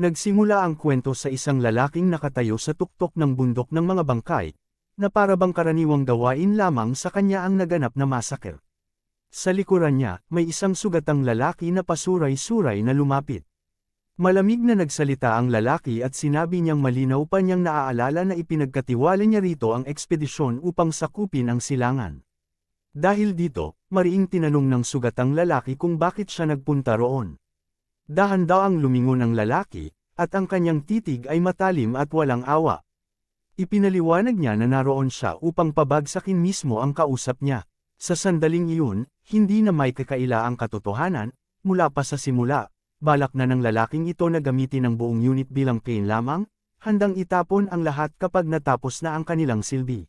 Nagsimula ang kwento sa isang lalaking nakatayo sa tuktok ng bundok ng mga bangkay, na para bang karaniwang gawain lamang sa kanya ang naganap na massacre. Sa likuran niya, may isang sugatang lalaki na pasuray-suray na lumapit. Malamig na nagsalita ang lalaki at sinabi niyang malinaw pa niyang naaalala na ipinagkatiwala niya rito ang ekspedisyon upang sakupin ang silangan. Dahil dito, mariing tinanong ng sugatang lalaki kung bakit siya nagpunta roon. Dahan-daang lumingon ang lalaki, at ang kanyang titig ay matalim at walang awa. Ipinaliwanag niya na naroon siya upang pabagsakin mismo ang kausap niya. Sa sandaling iyon, hindi na may kakaila ang katotohanan, mula pa sa simula, balak na ng lalaking ito na gamitin ang buong unit bilang pain lamang, handang itapon ang lahat kapag natapos na ang kanilang silbi.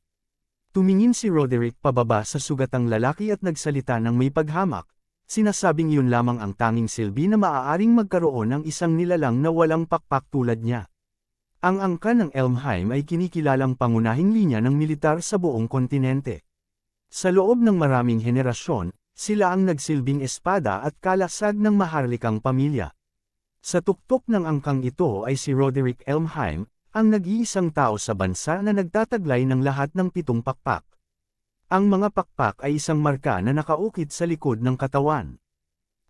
Tumingin si Roderick pababa sa sugatang lalaki at nagsalita ng may paghamak. Sinasabing yun lamang ang tanging silbi na maaaring magkaroon ng isang nilalang na walang pakpak tulad niya. Ang angkan ng Elmheim ay kinikilalang pangunahing linya ng militar sa buong kontinente. Sa loob ng maraming henerasyon, sila ang nagsilbing espada at kalasag ng maharlikang pamilya. Sa tuktok ng angkang ito ay si Roderick Elmheim, ang nag-iisang tao sa bansa na nagtataglay ng lahat ng 7 pakpak. Ang mga pakpak ay isang marka na nakaukit sa likod ng katawan.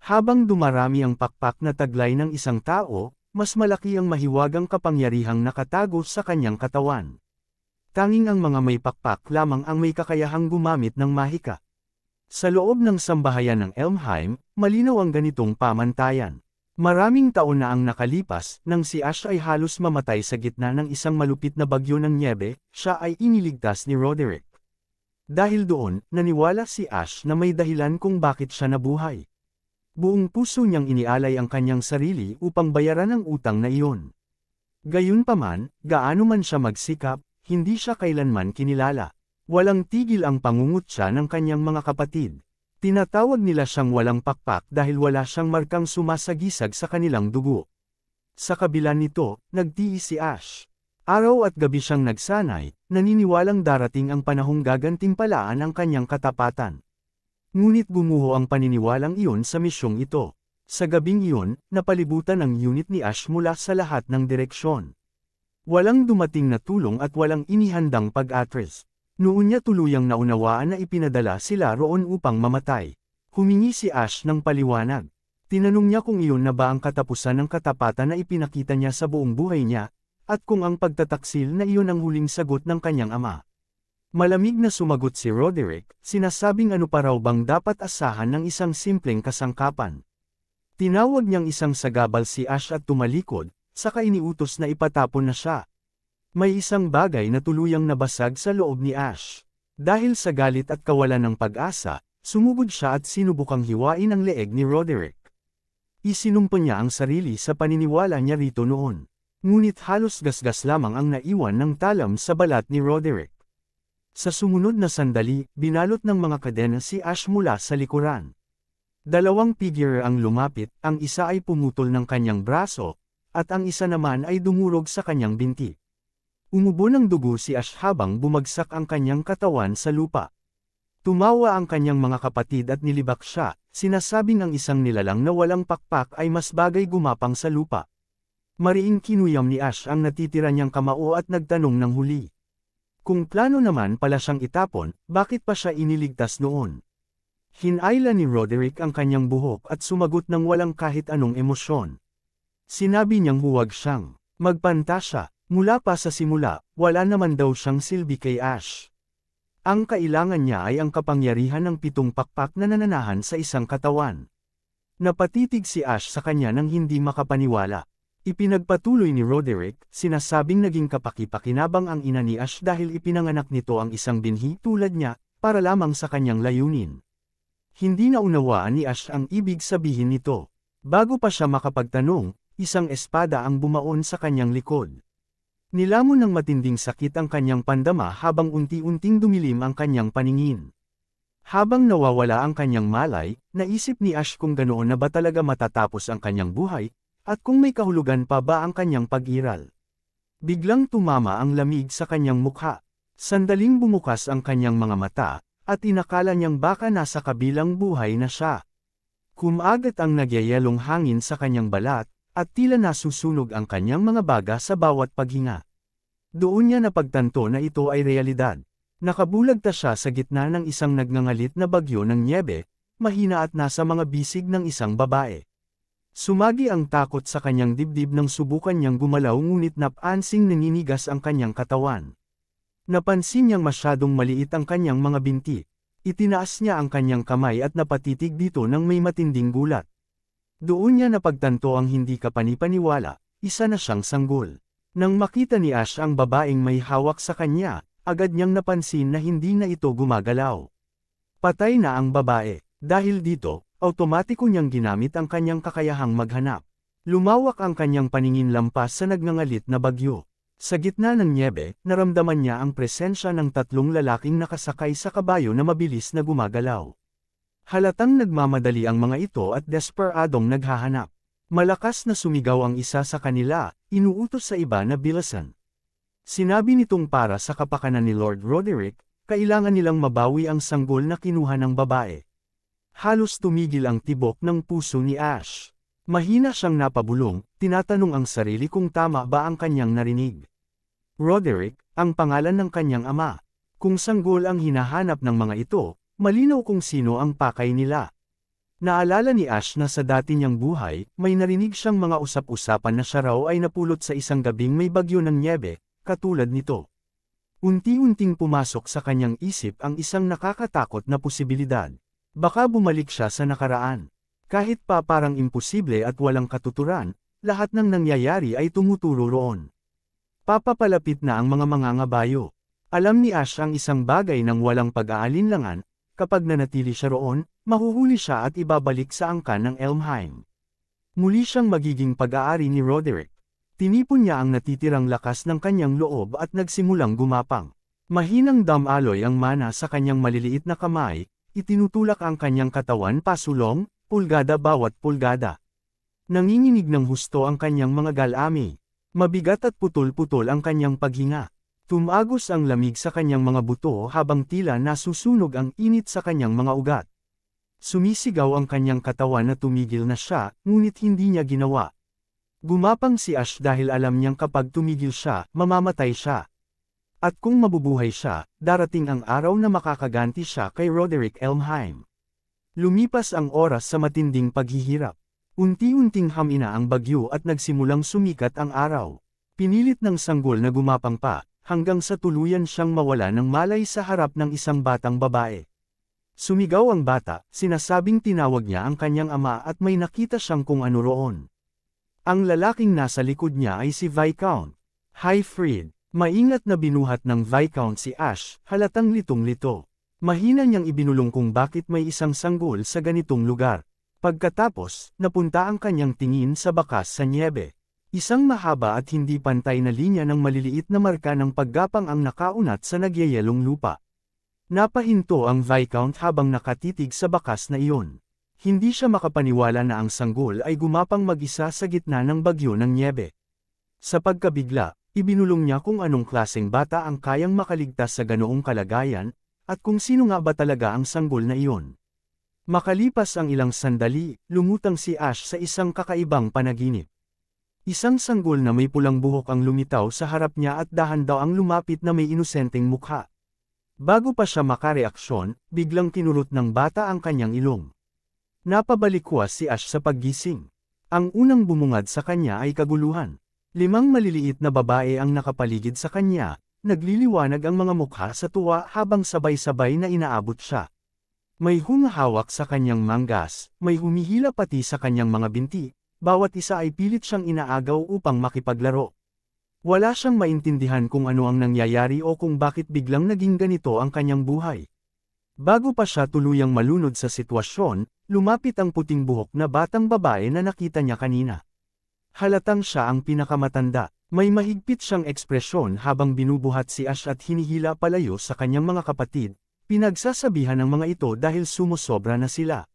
Habang dumarami ang pakpak na taglay ng isang tao, mas malaki ang mahiwagang kapangyarihang nakatago sa kanyang katawan. Tanging ang mga may pakpak lamang ang may kakayahang gumamit ng mahika. Sa loob ng sambahayan ng Elmheim, malinaw ang ganitong pamantayan. Maraming taon na ang nakalipas, nang si Ash ay halos mamatay sa gitna ng isang malupit na bagyo ng nyebe, siya ay iniligtas ni Roderick. Dahil doon, naniwala si Ash na may dahilan kung bakit siya nabuhay. Buong puso niyang inialay ang kanyang sarili upang bayaran ang utang na iyon. Gayunpaman, gaano man siya magsikap, hindi siya kailanman kinilala. Walang tigil ang pangungutya ng kanyang mga kapatid. Tinatawag nila siyang walang pakpak dahil wala siyang markang sumasagisag sa kanilang dugo. Sa kabila nito, nagtiis si Ash. Araw at gabi siyang nagsanay, naniniwalang darating ang panahong gagantimpalaan ang kanyang katapatan. Ngunit gumuho ang paniniwalang iyon sa misyong ito. Sa gabing iyon, napalibutan ang unit ni Ash mula sa lahat ng direksyon. Walang dumating na tulong at walang inihandang pag-atras. Noon niya tuluyang naunawaan na ipinadala sila roon upang mamatay. Humingi si Ash ng paliwanag. Tinanong niya kung iyon na ba ang katapusan ng katapatan na ipinakita niya sa buong buhay niya, at kung ang pagtataksil na iyon ang huling sagot ng kanyang ama. Malamig na sumagot si Roderick, sinasabing ano pa raw bang dapat asahan ng isang simpleng kasangkapan. Tinawag niyang isang sagabal si Ash at tumalikod, saka iniutos na ipatapon na siya. May isang bagay na tuluyang nabasag sa loob ni Ash. Dahil sa galit at kawalan ng pag-asa, sumugod siya at sinubukang hiwain ang leeg ni Roderick. Isinumpa niya ang sarili sa paniniwala niya rito noon. Ngunit halos gasgas lamang ang naiwan ng talam sa balat ni Roderick. Sa sumunod na sandali, binalot ng mga kadena si Ash mula sa likuran. 2 figure ang lumapit, ang isa ay pumutol ng kanyang braso, at ang isa naman ay dumurog sa kanyang binti. Umubo ng dugo si Ash habang bumagsak ang kanyang katawan sa lupa. Tumawa ang kanyang mga kapatid at nilibak siya, sinasabing ang isang nilalang na walang pakpak ay mas bagay gumapang sa lupa. Mariing kinuyam ni Ash ang natitira niyang kamao at nagtanong ng huli. Kung plano naman pala siyang itapon, bakit pa siya iniligtas noon? Hinayla ni Roderick ang kanyang buhok at sumagot ng walang kahit anong emosyon. Sinabi niyang huwag siyang magpantasya. Mula pa sa simula, wala naman daw siyang silbi kay Ash. Ang kailangan niya ay ang kapangyarihan ng 7 pakpak na nananahan sa isang katawan. Napatitig si Ash sa kanya nang hindi makapaniwala. Ipinagpatuloy ni Roderick, sinasabing naging kapaki-pakinabang ang ina ni Ash dahil ipinanganak nito ang isang binhi tulad niya, para lamang sa kanyang layunin. Hindi naunawaan ni Ash ang ibig sabihin nito. Bago pa siya makapagtanong, isang espada ang bumaon sa kanyang likod. Nilamon ng matinding sakit ang kanyang pandama habang unti-unting dumilim ang kanyang paningin. Habang nawawala ang kanyang malay, naisip ni Ash kung ganoon na ba talaga matatapos ang kanyang buhay, at kung may kahulugan pa ba ang kanyang pag-iral. Biglang tumama ang lamig sa kanyang mukha. Sandaling bumukas ang kanyang mga mata, at inakala niyang baka nasa kabilang buhay na siya. Kumagat ang nagyayelong hangin sa kanyang balat, at tila nasusunog ang kanyang mga baga sa bawat paghinga. Doon niya napagtanto na ito ay realidad. Nakabulagta siya sa gitna ng isang nagngangalit na bagyo ng nyebe, mahina at nasa mga bisig ng isang babae. Sumagi ang takot sa kanyang dibdib nang subukan niyang gumalaw ngunit napansing naninigas ang kanyang katawan. Napansin niyang masyadong maliit ang kanyang mga binti. Itinaas niya ang kanyang kamay at napatitig dito nang may matinding gulat. Doon niya napagtanto ang hindi kapanipaniwala, isa na siyang sanggol. Nang makita ni Ash ang babaeng may hawak sa kanya, agad niyang napansin na hindi na ito gumagalaw. Patay na ang babae. Dahil dito, automatiko niyang ginamit ang kanyang kakayahang maghanap. Lumawak ang kanyang paningin lampas sa nagngangalit na bagyo. Sa gitna ng nyebe, naramdaman niya ang presensya ng tatlong lalaking nakasakay sa kabayo na mabilis na gumagalaw. Halatang nagmamadali ang mga ito at desperadong naghahanap. Malakas na sumigaw ang isa sa kanila, inuutos sa iba na bilasan. Sinabi nitong para sa kapakanan ni Lord Roderick, kailangan nilang mabawi ang sanggol na kinuha ng babae. Halos tumigil ang tibok ng puso ni Ash. Mahina siyang napabulong, tinatanong ang sarili kung tama ba ang kanyang narinig. Roderick, ang pangalan ng kanyang ama. Kung sanggol ang hinahanap ng mga ito, malinaw kung sino ang pakay nila. Naalala ni Ash na sa dati niyang buhay, may narinig siyang mga usap-usapan na siya raw ay napulot sa isang gabing may bagyo ng nyebe, katulad nito. Unti-unting pumasok sa kanyang isip ang isang nakakatakot na posibilidad. Baka bumalik siya sa nakaraan. Kahit pa parang imposible at walang katuturan, lahat ng nangyayari ay tumuturo roon. Papapalapit na ang mga mangangabayo. Alam ni Ash ang isang bagay ng walang pag-aalinlangan, kapag nanatili siya roon, mahuhuli siya at ibabalik sa angkan ng Elmheim. Muli siyang magiging pag-aari ni Roderick. Tinipon niya ang natitirang lakas ng kanyang loob at nagsimulang gumapang. Mahinang damaloy ang mana sa kanyang maliliit na kamay, itinutulak ang kanyang katawan pasulong, pulgada bawat pulgada. Nanginginig ng husto ang kanyang mga galami. Mabigat at putol-putol ang kanyang paghinga. Tumagos ang lamig sa kanyang mga buto habang tila nasusunog ang init sa kanyang mga ugat. Sumisigaw ang kanyang katawan na tumigil na siya, ngunit hindi niya ginawa. Gumapang si Ash dahil alam niyang kapag tumigil siya, mamamatay siya. At kung mabubuhay siya, darating ang araw na makakaganti siya kay Roderick Elmheim. Lumipas ang oras sa matinding paghihirap. Unti-unting hamina ang bagyo at nagsimulang sumikat ang araw. Pinilit ng sanggol na gumapang pa, hanggang sa tuluyan siyang mawala ng malay sa harap ng isang batang babae. Sumigaw ang bata, sinasabing tinawag niya ang kanyang ama at may nakita siyang kung ano roon. Ang lalaking nasa likod niya ay si Viscount Highfried. Maingat na binuhat ng Viscount si Ash, halatang litong-lito. Mahina niyang ibinulong kung bakit may isang sanggol sa ganitong lugar. Pagkatapos, napunta ang kanyang tingin sa bakas sa nyebe. Isang mahaba at hindi pantay na linya ng maliliit na marka ng paggapang ang nakaunat sa nagyayelong lupa. Napahinto ang Viscount habang nakatitig sa bakas na iyon. Hindi siya makapaniwala na ang sanggol ay gumapang mag-isa sa gitna ng bagyo ng nyebe. Sa pagkabigla, ibinulong niya kung anong klaseng bata ang kayang makaligtas sa ganoong kalagayan, at kung sino nga ba talaga ang sanggol na iyon. Makalipas ang ilang sandali, lumutang si Ash sa isang kakaibang panaginip. Isang sanggol na may pulang buhok ang lumitaw sa harap niya at dahan daw ang lumapit na may inosenteng mukha. Bago pa siya makareaksyon, biglang kinurot ng bata ang kanyang ilong. Napabalikwas si Ash sa paggising. Ang unang bumungad sa kanya ay kaguluhan. 5 maliliit na babae ang nakapaligid sa kanya, nagliliwanag ang mga mukha sa tuwa habang sabay-sabay na inaabot siya. May humahawak sa kanyang manggas, may humihila pati sa kanyang mga binti, bawat isa ay pilit siyang inaagaw upang makipaglaro. Wala siyang maintindihan kung ano ang nangyayari o kung bakit biglang naging ganito ang kanyang buhay. Bago pa siya tuluyang malunod sa sitwasyon, lumapit ang puting buhok na batang babae na nakita niya kanina. Halatang siya ang pinakamatanda. May mahigpit siyang ekspresyon habang binubuhat si Ash at hinihila palayo sa kanyang mga kapatid, pinagsasabihan ng mga ito dahil sumusobra na sila.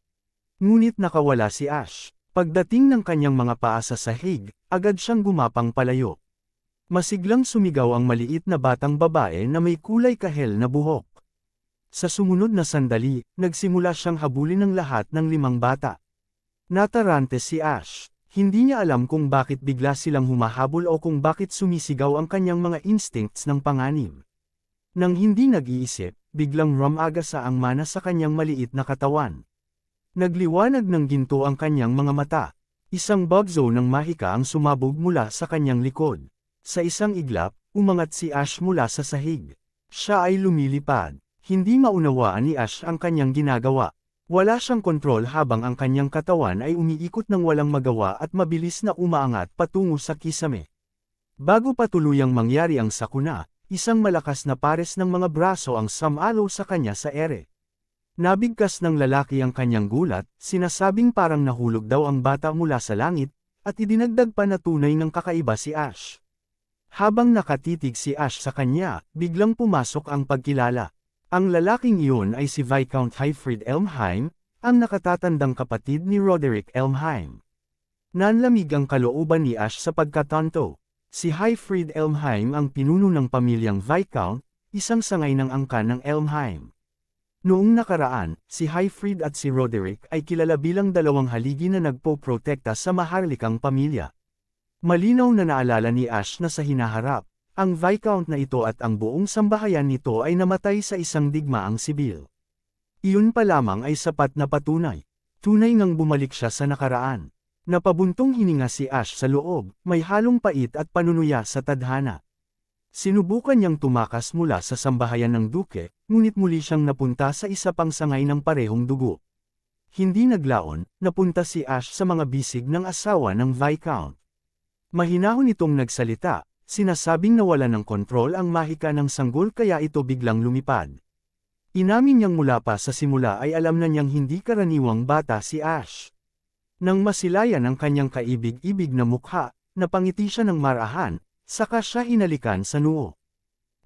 Ngunit nakawala si Ash. Pagdating ng kanyang mga paa sa sahig, agad siyang gumapang palayo. Masiglang sumigaw ang maliit na batang babae na may kulay kahel na buhok. Sa sumunod na sandali, nagsimula siyang habulin ng lahat ng 5 bata. Natarante si Ash. Hindi niya alam kung bakit bigla silang humahabol o kung bakit sumisigaw ang kanyang mga instincts ng panganib. Nang hindi nag-iisip, biglang rumagasa ang mana sa kanyang maliit na katawan. Nagliwanag ng ginto ang kanyang mga mata. Isang bugzo ng mahika ang sumabog mula sa kanyang likod. Sa isang iglap, umangat si Ash mula sa sahig. Siya ay lumilipad. Hindi maunawaan ni Ash ang kanyang ginagawa. Wala siyang kontrol habang ang kanyang katawan ay umiikot ng walang magawa at mabilis na umaangat patungo sa kisame. Bago pa tuluyang mangyari ang sakuna, isang malakas na pares ng mga braso ang sumalo sa kanya sa ere. Nabigkas ng lalaki ang kanyang gulat, sinasabing parang nahulog daw ang bata mula sa langit, at idinagdag pa na tunay ng kakaiba si Ash. Habang nakatitig si Ash sa kanya, biglang pumasok ang pagkilala. Ang lalaking iyon ay si Viscount Hyfried Elmheim, ang nakatatandang kapatid ni Roderick Elmheim. Nanlamig ang kalooban ni Ash sa pagkatanto. Si Hyfried Elmheim ang pinuno ng pamilyang Viscount, isang sangay ng angkan ng Elmheim. Noong nakaraan, si Hyfried at si Roderick ay kilala bilang dalawang haligi na nagpoprotekta sa maharlikang pamilya. Malinaw na naalala ni Ash na sa hinaharap, ang Viscount na ito at ang buong sambahayan nito ay namatay sa isang digmaang sibil. Iyon pa lamang ay sapat na patunay. Tunay ngang bumalik siya sa nakaraan. Napabuntong hininga si Ash sa loob, may halong pait at panunuya sa tadhana. Sinubukan niyang tumakas mula sa sambahayan ng duke, ngunit muli siyang napunta sa isa pang sangay ng parehong dugo. Hindi naglaon, napunta si Ash sa mga bisig ng asawa ng Viscount. Mahinahon itong nagsalita, sinasabing nawala ng kontrol ang mahika ng sanggol kaya ito biglang lumipad. Inamin niyang mula pa sa simula ay alam na niyang hindi karaniwang bata si Ash. Nang masilayan ang kanyang kaibig-ibig na mukha, napangiti siya ng marahan, saka siya hinalikan sa noo.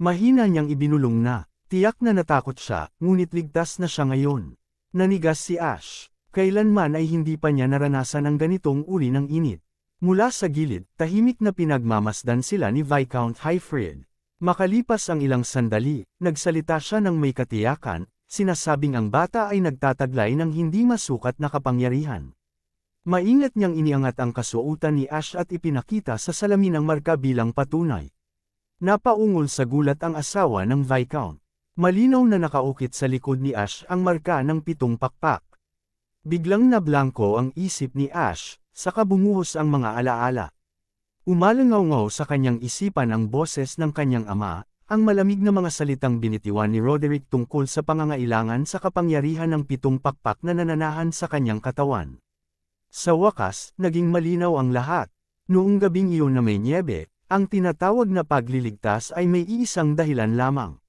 Mahina niyang ibinulong na, tiyak na natakot siya, ngunit ligtas na siya ngayon. Nanigas si Ash. Kailanman ay hindi pa niya naranasan ang ganitong uri ng init. Mula sa gilid, tahimik na pinagmamasdan sila ni Viscount Hyfried. Makalipas ang ilang sandali, nagsalita siya ng may katiyakan, sinasabing ang bata ay nagtataglay ng hindi masukat na kapangyarihan. Maingat niyang iniangat ang kasuotan ni Ash at ipinakita sa salamin ang marka bilang patunay. Napaungol sa gulat ang asawa ng Viscount. Malinaw na nakaukit sa likod ni Ash ang marka ng 7 pakpak. Biglang nablangko ang isip ni Ash, saka bumuhos ang mga alaala. Umalangaw-ngaw sa kanyang isipan ang boses ng kanyang ama, ang malamig na mga salitang binitiwan ni Roderick tungkol sa pangangailangan sa kapangyarihan ng 7 pakpak na nananahan sa kanyang katawan. Sa wakas, naging malinaw ang lahat. Noong gabing iyon na may nyebe, ang tinatawag na pagliligtas ay may iisang dahilan lamang.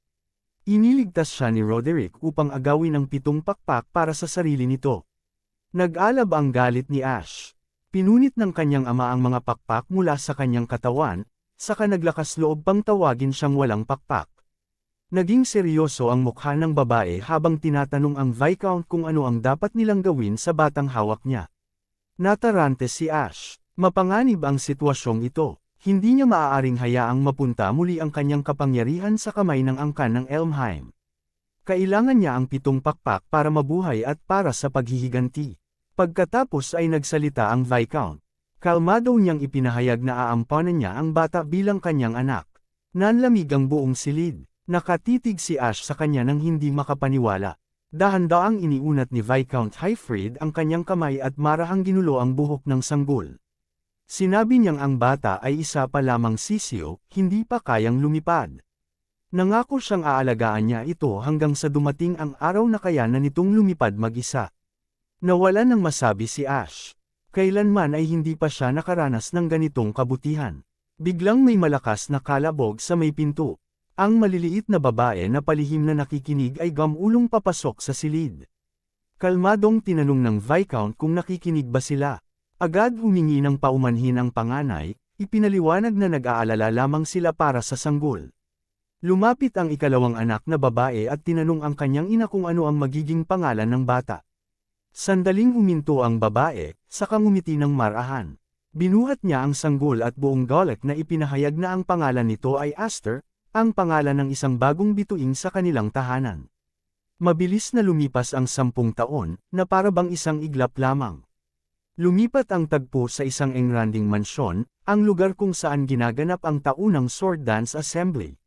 Iniligtas siya ni Roderick upang agawin ang 7 pakpak para sa sarili nito. Nag-alab ang galit ni Ash. Pinunit ng kanyang ama ang mga pakpak mula sa kanyang katawan, saka naglakas loob pang tawagin siyang walang pakpak. Naging seryoso ang mukha ng babae habang tinatanong ang Viscount kung ano ang dapat nilang gawin sa batang hawak niya. Natarante si Ash. Mapanganib ang sitwasyong ito. Hindi niya maaaring hayaang mapunta muli ang kanyang kapangyarihan sa kamay ng angkan ng Elmheim. Kailangan niya ang 7 pakpak para mabuhay at para sa paghihiganti. Pagkatapos ay nagsalita ang Viscount. Kalmado niyang ipinahayag na aampanan niya ang bata bilang kanyang anak. Nanlamig ang buong silid. Nakatitig si Ash sa kanya nang hindi makapaniwala. Dahan-daang iniunat ni Viscount Hyfried ang kanyang kamay at marahang ginulo ang buhok ng sanggol. Sinabi niyang ang bata ay isa pa lamang sisiyo, hindi pa kayang lumipad. Nangako siyang aalagaan niya ito hanggang sa dumating ang araw na kayanan nitong lumipad mag-isa. Nawala nang masabi si Ash. Kailanman ay hindi pa siya nakaranas ng ganitong kabutihan. Biglang may malakas na kalabog sa may pinto. Ang maliliit na babae na palihim na nakikinig ay gamulong papasok sa silid. Kalmadong tinanong ng Viscount kung nakikinig ba sila. Agad humingi ng paumanhin ang panganay, ipinaliwanag na nag-aalala lamang sila para sa sanggol. Lumapit ang ikalawang anak na babae at tinanong ang kanyang ina kung ano ang magiging pangalan ng bata. Sandaling huminto ang babae, saka ngumiti ng marahan. Binuhat niya ang sanggol at buong galak na ipinahayag na ang pangalan nito ay Aster, ang pangalan ng isang bagong bituing sa kanilang tahanan. Mabilis na lumipas ang 10 taon, na para bang isang iglap lamang. Lumipat ang tagpo sa isang engranding mansyon, ang lugar kung saan ginaganap ang taunang sword dance assembly.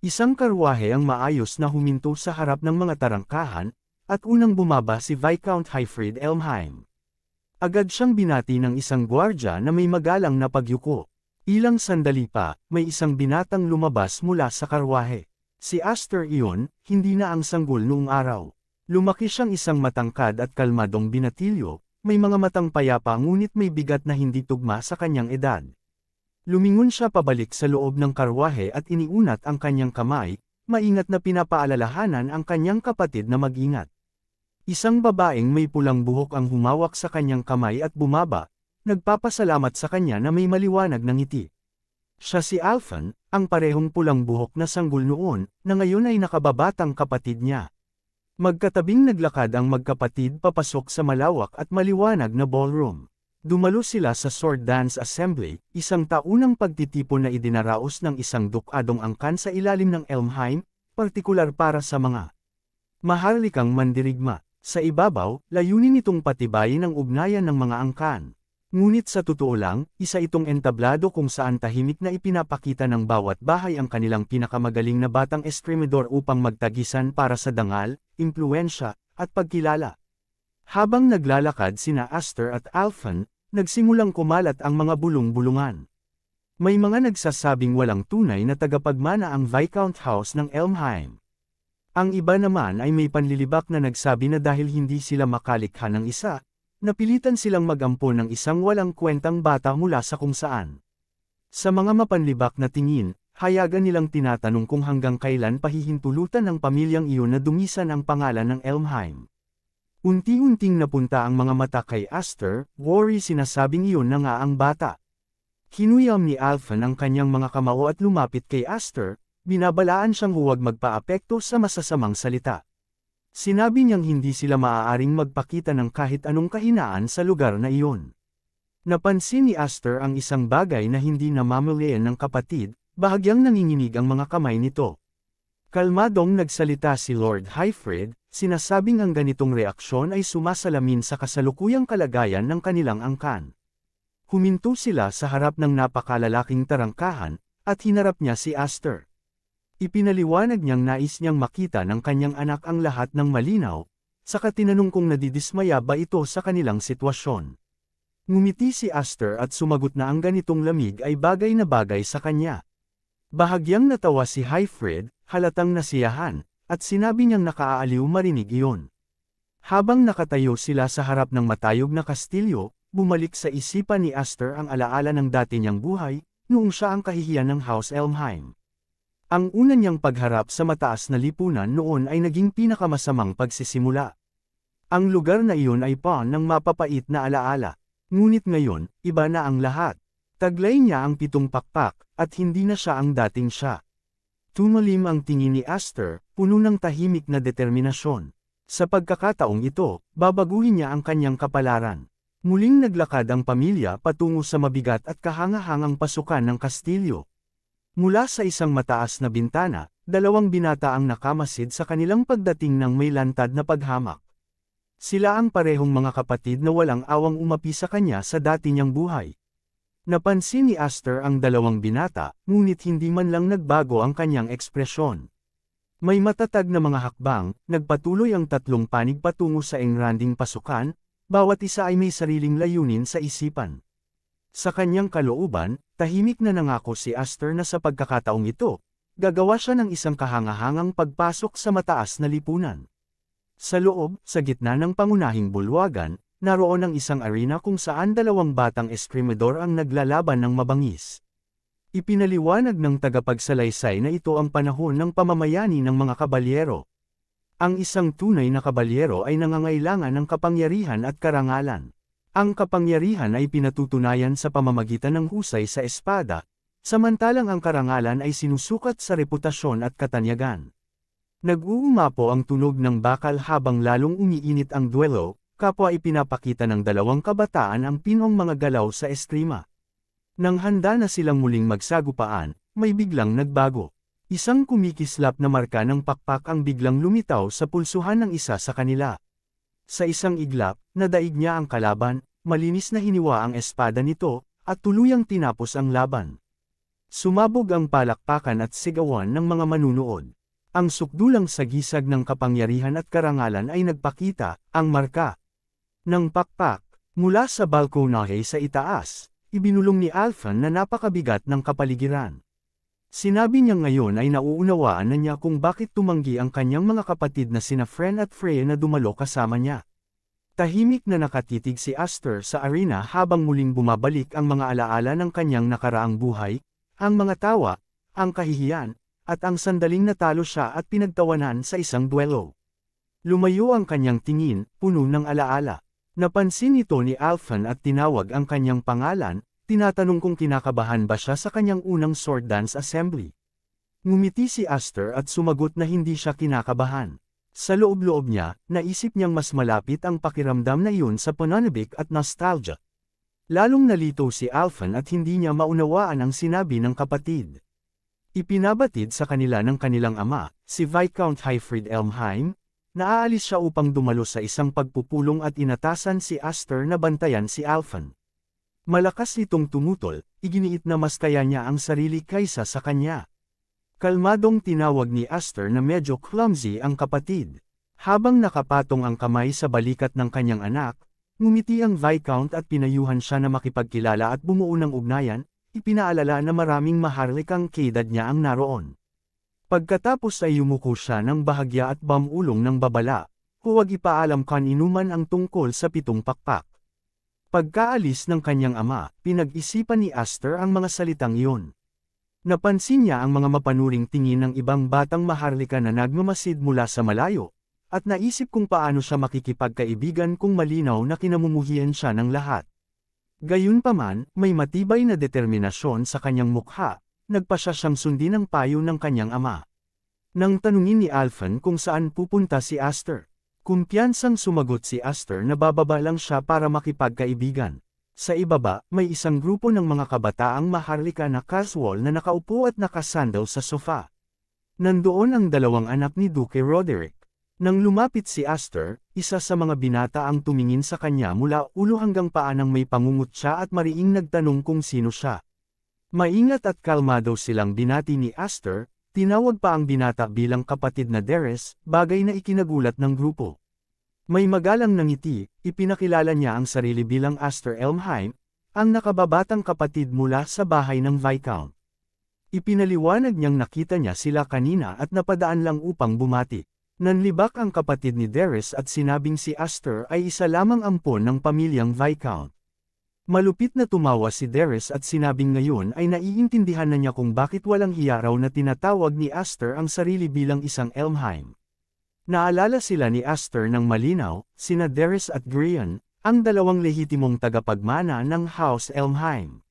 Isang karwahe ang maayos na huminto sa harap ng mga tarangkahan, at unang bumaba si Viscount Hyfried Elmheim. Agad siyang binati ng isang gwardya na may magalang na pagyuko. Ilang sandali pa, may isang binatang lumabas mula sa karwahe. Si Aster iyon, hindi na ang sanggol noong araw. Lumaki siyang isang matangkad at kalmadong binatilyo, may mga matang payapa ngunit may bigat na hindi tugma sa kanyang edad. Lumingon siya pabalik sa loob ng karwahe at iniunat ang kanyang kamay, maingat na pinapaalalahanan ang kanyang kapatid na mag-ingat. Isang babaeng may pulang buhok ang humawak sa kanyang kamay at bumaba, nagpapasalamat sa kanya na may maliwanag na ngiti. Siya si Alphen, ang parehong pulang buhok na sanggol noon, na ngayon ay nakababatang kapatid niya. Magkatabing naglakad ang magkapatid papasok sa malawak at maliwanag na ballroom. Dumalo sila sa Sword Dance Assembly, isang taunang pagtitipon na idinaraos ng isang dukadong angkan sa ilalim ng Elmheim, partikular para sa mga maharlikang mandirigma. Sa ibabaw, layunin itong patibayin ang ugnayan ng mga angkan. Ngunit sa totoo lang, isa itong entablado kung saan tahimik na ipinapakita ng bawat bahay ang kanilang pinakamagaling na batang estremador upang magtagisan para sa dangal, impluensya, at pagkilala. Habang naglalakad sina Aster at Alphen, nagsimulang kumalat ang mga bulong-bulungan. May mga nagsasabing walang tunay na tagapagmana ang Viscount House ng Elmheim. Ang iba naman ay may panlilibak na nagsabi na dahil hindi sila makalikha ng isa, napilitan silang mag-ampon ng isang walang kwentang bata mula sa kung saan. Sa mga mapanlibak na tingin, hayagan nilang tinatanong kung hanggang kailan pahihintulutan ng pamilyang iyon na dumisan ang pangalan ng Elmheim. Unti-unting napunta ang mga mata kay Aster, worry sinasabing iyon na nga ang bata. Hinuyam ni Alphen ang kanyang mga kamao at lumapit kay Aster, binabalaan siyang huwag magpaapekto sa masasamang salita. Sinabi niyang hindi sila maaaring magpakita ng kahit anong kahinaan sa lugar na iyon. Napansin ni Aster ang isang bagay na hindi namamalayan ng kapatid, bahagyang nanginginig ang mga kamay nito. Kalmadong nagsalita si Lord Hyfried, sinasabing ang ganitong reaksyon ay sumasalamin sa kasalukuyang kalagayan ng kanilang angkan. Huminto sila sa harap ng napakalalaking tarangkahan, at hinarap niya si Aster. Ipinaliwanag niyang nais niyang makita ng kanyang anak ang lahat ng malinaw, saka tinanong kung nadidismaya ba ito sa kanilang sitwasyon. Ngumiti si Aster at sumagot na ang ganitong lamig ay bagay na bagay sa kanya. Bahagyang natawa si Hyfried, halatang nasiyahan, at sinabi niyang nakaaaliw marinig iyon. Habang nakatayo sila sa harap ng matayog na kastilyo, bumalik sa isipan ni Aster ang alaala ng dati niyang buhay, noong siya ang kahihiyan ng House Elmheim. Ang una niyang pagharap sa mataas na lipunan noon ay naging pinakamasamang pagsisimula. Ang lugar na iyon ay pawn ng mapapait na alaala. Ngunit ngayon, iba na ang lahat. Taglay niya ang 7 pakpak, at hindi na siya ang dating siya. Tumalim ang tingin ni Aster, puno ng tahimik na determinasyon. Sa pagkakataong ito, babaguhin niya ang kanyang kapalaran. Muling naglakad ang pamilya patungo sa mabigat at kahangahangang pasukan ng kastilyo. Mula sa isang mataas na bintana, 2 binata ang nakamasid sa kanilang pagdating ng may lantad na paghamak. Sila ang parehong mga kapatid na walang awang umapi sa kanya sa dati niyang buhay. Napansin ni Aster ang 2 binata, ngunit hindi man lang nagbago ang kanyang ekspresyon. May matatag na mga hakbang, nagpatuloy ang 3 panig patungo sa engranding pasukan, bawat isa ay may sariling layunin sa isipan. Sa kanyang kalooban, tahimik na nangako si Aster na sa pagkakataong ito, gagawa siya ng isang kahangahangang pagpasok sa mataas na lipunan. Sa loob, sa gitna ng pangunahing bulwagan, naroon ang isang arena kung saan 2 batang eskrimador ang naglalaban ng mabangis. Ipinaliwanag ng tagapagsalaysay na ito ang panahon ng pamamayani ng mga kabalyero. Ang isang tunay na kabalyero ay nangangailangan ng kapangyarihan at karangalan. Ang kapangyarihan ay pinatutunayan sa pamamagitan ng husay sa espada, samantalang ang karangalan ay sinusukat sa reputasyon at katanyagan. Nag-uumapo ang tunog ng bakal habang lalong umiinit ang duelo, kapwa ipinapakita ng 2 kabataan ang pinong mga galaw sa eskrima. Nang handa na silang muling magsagupaan, may biglang nagbago. Isang kumikislap na marka ng pakpak ang biglang lumitaw sa pulsuhan ng isa sa kanila. Sa isang iglap, nadaig niya ang kalaban, malinis na hiniwa ang espada nito, at tuluyang tinapos ang laban. Sumabog ang palakpakan at sigawan ng mga manunood. Ang sukdulang sagisag ng kapangyarihan at karangalan ay nagpakita, ang marka ng pakpak, mula sa balkonahe sa itaas, ibinulong ni Alphen na napakabigat ng kapaligiran. Sinabi niya ngayon ay nauunawaan na niya kung bakit tumanggi ang kanyang mga kapatid na sina Fren at Freya na dumalo kasama niya. Tahimik na nakatitig si Aster sa arena habang muling bumabalik ang mga alaala ng kanyang nakaraang buhay, ang mga tawa, ang kahihiyan, at ang sandaling natalo siya at pinagtawanan sa isang duelo. Lumayo ang kanyang tingin, puno ng alaala. Napansin ito ni Alphen at tinawag ang kanyang pangalan, tinatanong kung kinakabahan ba siya sa kanyang unang sword dance assembly. Ngumiti si Aster at sumagot na hindi siya kinakabahan. Sa loob-loob niya, naisip niyang mas malapit ang pakiramdam na iyon sa pananabik at nostalgia. Lalong nalito si Alphen at hindi niya maunawaan ang sinabi ng kapatid. Ipinabatid sa kanila ng kanilang ama, si Viscount Hyfried Elmheim, na aalis siya upang dumalo sa isang pagpupulong at inatasan si Aster na bantayan si Alphen. Malakas itong tumutol, iginiit na mas kaya niya ang sarili kaysa sa kanya. Kalmadong tinawag ni Aster na medyo clumsy ang kapatid. Habang nakapatong ang kamay sa balikat ng kanyang anak, ngumiti ang Viscount at pinayuhan siya na makipagkilala at bumuo ng ugnayan, ipinaalala na maraming maharlikang kaedad niya ang naroon. Pagkatapos ay yumuko siya ng bahagya at bamulong ng babala, huwag ipaalam kaninuman ang tungkol sa 7 pakpak. Pagkaalis ng kanyang ama, pinag-isipan ni Aster ang mga salitang iyon. Napansin niya ang mga mapanuring tingin ng ibang batang maharlika na nagmamasid mula sa malayo, at naisip kung paano siya makikipagkaibigan kung malinaw na kinamumuhian siya ng lahat. Gayunpaman, may matibay na determinasyon sa kanyang mukha, nagpasya siyang sundin ang payo ng kanyang ama. Nang tanungin ni Alphen kung saan pupunta si Aster, kumpiyansang sumagot si Aster na bababa lang siya para makipagkaibigan. Sa ibaba, may isang grupo ng mga kabataang maharlika na casual na nakaupo at nakasandal sa sofa. Nandoon ang 2 anak ni Duke Roderick. Nang lumapit si Aster, isa sa mga binata ang tumingin sa kanya mula ulo hanggang paa nang may pangungutya at mariing nagtanong kung sino siya. Maingat at kalmado silang binati ni Aster, tinawag pa ang binata bilang kapatid na Deres, bagay na ikinagulat ng grupo. May magalang nangiti, ipinakilala niya ang sarili bilang Aster Elmheim, ang nakababatang kapatid mula sa bahay ng Viscount. Ipinaliwanag niyang nakita niya sila kanina at napadaan lang upang bumati. Nanlibak ang kapatid ni Deres at sinabing si Aster ay isa lamang ampon ng pamilyang Viscount. Malupit na tumawa si Deres at sinabing ngayon ay naiintindihan na niya kung bakit walang hiya raw na tinatawag ni Aster ang sarili bilang isang Elmheim. Naalala sila ni Aster ng malinaw, sina Deres at Grian, ang 2 lehitimong tagapagmana ng House Elmheim.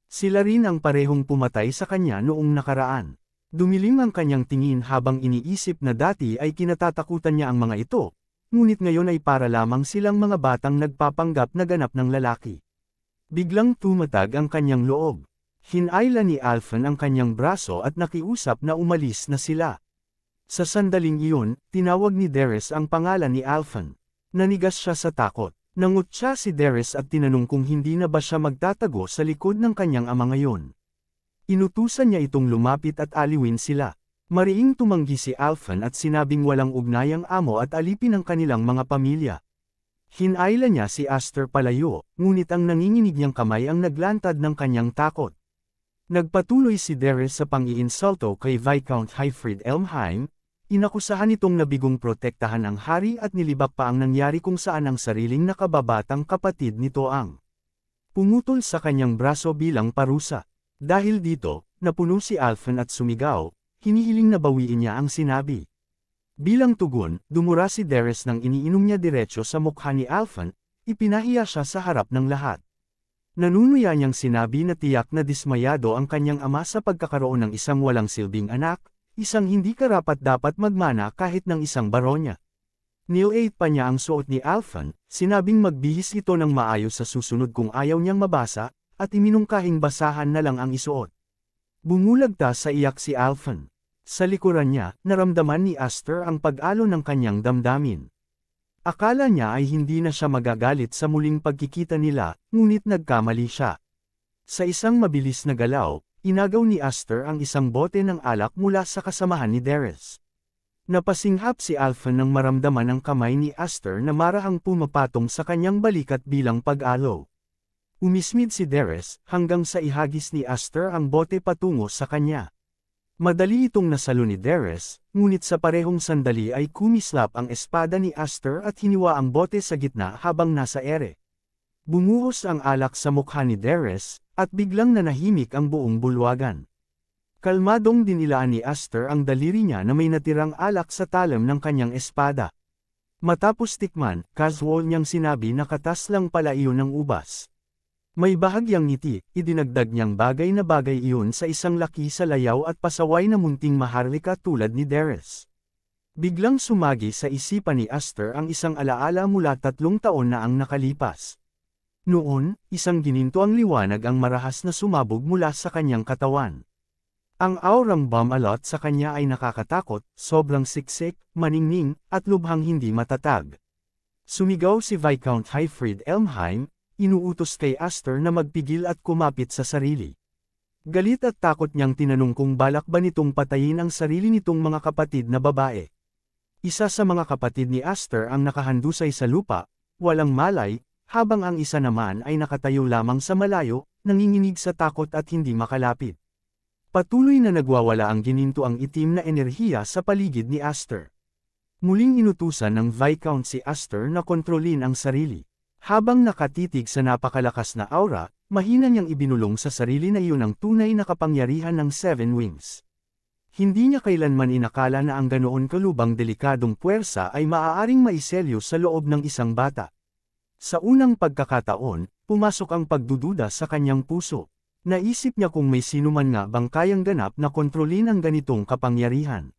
Sila rin ang parehong pumatay sa kanya noong nakaraan. Dumilim ang kanyang tingin habang iniisip na dati ay kinatatakutan niya ang mga ito, ngunit ngayon ay para lamang silang mga batang nagpapanggap na ganap ng lalaki. Biglang tumatag ang kanyang loob. Hinayla ni Alphen ang kanyang braso at nakiusap na umalis na sila. Sa sandaling iyon, tinawag ni Deres ang pangalan ni Alphen. Nanigas siya sa takot. Nangutya si Deres at tinanong kung hindi na ba siya magtatago sa likod ng kanyang ama ngayon. Inutusan niya itong lumapit at aliwin sila. Mariing tumanggi si Alphen at sinabing walang ugnayang amo at alipin ang kanilang mga pamilya. Hinayla niya si Aster palayo, ngunit ang nanginginig niyang kamay ang naglantad ng kanyang takot. Nagpatuloy si Deres sa pang-iinsulto kay Viscount Hyfried Elmheim, inakusahan itong nabigong protektahan ang hari at nilibak pa ang nangyari kung saan ang sariling nakababatang kapatid nito ang pumutol sa kanyang braso bilang parusa. Dahil dito, napuno si Alphen at sumigaw, hinihiling na bawiin niya ang sinabi. Bilang tugon, dumura si Deres nang iniinom niya diretso sa mukha ni Alphen, ipinahiya siya sa harap ng lahat. Nanunuya niyang sinabi na tiyak na dismayado ang kanyang ama sa pagkakaroon ng isang walang silbing anak, isang hindi karapat-dapat magmana kahit ng isang baronya. Nilate pa niya ang suot ni Alphen, sinabing magbihis ito ng maayos sa susunod kung ayaw niyang mabasa, at iminungkahing basahan na lang ang isuot. Bumulagta sa iyak si Alphen. Sa likuran niya, naramdaman ni Aster ang pag-alo ng kanyang damdamin. Akala niya ay hindi na siya magagalit sa muling pagkikita nila, ngunit nagkamali siya. Sa isang mabilis na galaw, inagaw ni Aster ang isang bote ng alak mula sa kasamahan ni Darius. Napasinghap si Alpha nang maramdaman ang kamay ni Aster na marahang pumapatong sa kanyang balikat bilang pag-alo. Umismid si Darius hanggang sa ihagis ni Aster ang bote patungo sa kanya. Madali itong nasalo ni Darius, ngunit sa parehong sandali ay kumislap ang espada ni Aster at hiniwa ang bote sa gitna habang nasa ere. Bumuhos ang alak sa mukha ni Darius, at biglang nanahimik ang buong bulwagan. Kalmadong dinilaan ni Aster ang daliri niya na may natirang alak sa talam ng kanyang espada. Matapos tikman, casual niyang sinabi na katas lang pala iyon ng ubas. May bahagyang ngiti, idinagdag niyang bagay na bagay iyon sa isang laki sa layaw at pasaway na munting maharlika tulad ni Darius. Biglang sumagi sa isipan ni Aster ang isang alaala mula 3 taon na ang nakalipas. Noon, isang gininto ang liwanag ang marahas na sumabog mula sa kanyang katawan. Ang aurang bumalot sa kanya ay nakakatakot, sobrang siksik, maningning, at lubhang hindi matatag. Sumigaw si Viscount Hyfried Elmheim, inuutos kay Aster na magpigil at kumapit sa sarili. Galit at takot niyang tinanong kung balak ba nitong patayin ang sarili nitong mga kapatid na babae. Isa sa mga kapatid ni Aster ang nakahandusay sa lupa, walang malay, habang ang isa naman ay nakatayo lamang sa malayo, nanginginig sa takot at hindi makalapit. Patuloy na nagwawala ang gininto ang itim na enerhiya sa paligid ni Aster. Muling inutusan ng Viscount si Aster na kontrolin ang sarili. Habang nakatitig sa napakalakas na aura, mahina niyang ibinulong sa sarili na iyon ang tunay na kapangyarihan ng Seven Wings. Hindi niya kailanman inakala na ang ganoon kalubang delikadong puwersa ay maaaring maiselyo sa loob ng isang bata. Sa unang pagkakataon, pumasok ang pagdududa sa kanyang puso. Naisip niya kung may sinuman nga bang kayang ganap na kontrolin ang ganitong kapangyarihan.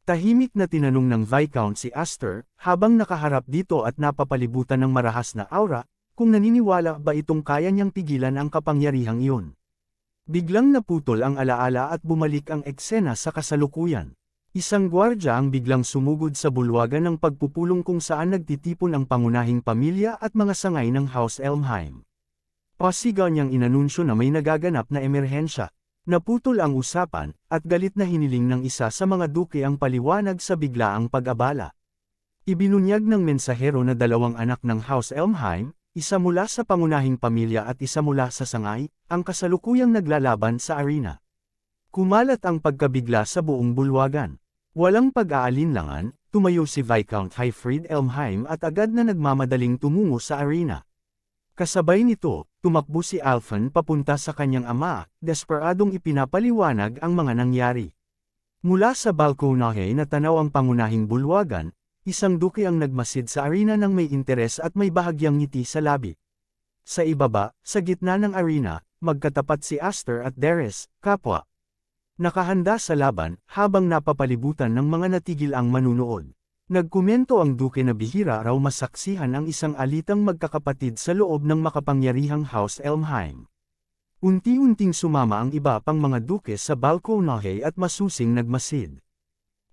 Tahimik na tinanong ng Viscount si Aster, habang nakaharap dito at napapalibutan ng marahas na aura, kung naniniwala ba itong kaya niyang pigilan ang kapangyarihang iyon. Biglang naputol ang alaala at bumalik ang eksena sa kasalukuyan. Isang gwardya ang biglang sumugod sa bulwagan ng pagpupulong kung saan nagtitipon ang pangunahing pamilya at mga sangay ng House Elmheim. Pasigaw niyang inanunsyo na may nagaganap na emerhensya. Naputol ang usapan, at galit na hiniling ng isa sa mga duke ang paliwanag sa biglaang pag-abala. Ibinunyag ng mensahero na 2 anak ng House Elmheim, isa mula sa pangunahing pamilya at isa mula sa sangay, ang kasalukuyang naglalaban sa arena. Kumalat ang pagkabigla sa buong bulwagan. Walang pag-aalinlangan, tumayo si Viscount Hyfried Elmheim at agad na nagmamadaling tumungo sa arena. Kasabay nito, tumakbo si Alphen papunta sa kanyang ama, desperadong ipinapaliwanag ang mga nangyari. Mula sa balkonahe na tanaw ang pangunahing bulwagan, isang duke ang nagmasid sa arena ng may interes at may bahagyang ngiti sa labi. Sa ibaba, sa gitna ng arena, magkatapat si Aster at Darius, kapwa. Nakahanda sa laban, habang napapalibutan ng mga natigil ang manunood. Nagkomento ang duke na bihira raw masaksihan ang isang alitang magkakapatid sa loob ng makapangyarihang House Elmheim. Unti-unting sumama ang iba pang mga duke sa balkonahe at masusing nagmasid.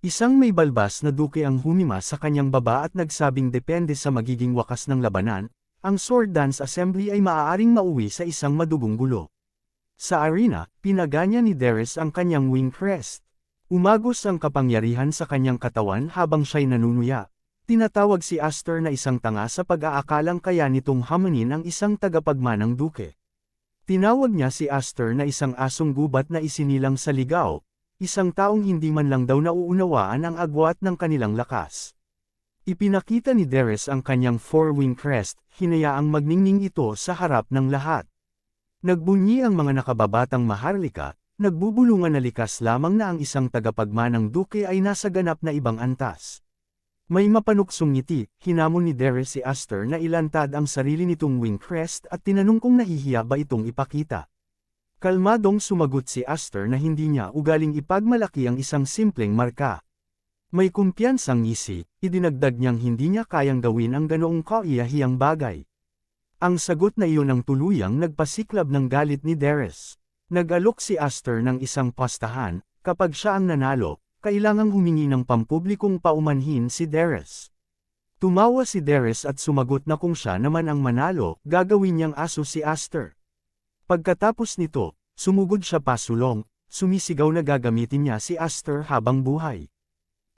Isang may balbas na duke ang humima sa kanyang baba at nagsabing depende sa magiging wakas ng labanan, ang Sword Dance Assembly ay maaaring mauwi sa isang madugong gulo. Sa arena, pinaganya ni Darius ang kanyang wing crest. Umagos ang kapangyarihan sa kanyang katawan habang siya'y nanunuya. Tinatawag si Aster na isang tanga sa pag-aakalang kaya nitong hamanin ang isang tagapagmanang duke. Tinawag niya si Aster na isang asong gubat na isinilang sa ligaw, isang taong hindi man lang daw nauunawaan ang agwat ng kanilang lakas. Ipinakita ni Darius ang kanyang 4-wing crest, hinayaang magningning ito sa harap ng lahat. Nagbunyi ang mga nakababatang maharlika, nagbubulungan na likas lamang na ang isang tagapagmanang duke ay nasa ganap na ibang antas. May mapanuksong ngiti, hinamon ni Darius si Aster na ilantad ang sarili nitong wing crest at tinanong kung nahihiya ba itong ipakita. Kalmadong sumagot si Aster na hindi niya ugaling ipagmalaki ang isang simpleng marka. May kumpiyansang ngisi, idinagdag niyang hindi niya kayang gawin ang ganoong kaiyahiyang bagay. Ang sagot na iyon ang tuluyang nagpasiklab ng galit ni Darius. Nag-alok si Aster ng isang pastahan, kapag siya ang nanalo, kailangang humingi ng pampublikong paumanhin si Darius. Tumawa si Darius at sumagot na kung siya naman ang manalo, gagawin niyang aso si Aster. Pagkatapos nito, sumugod siya pasulong, sumisigaw na gagamitin niya si Aster habang buhay.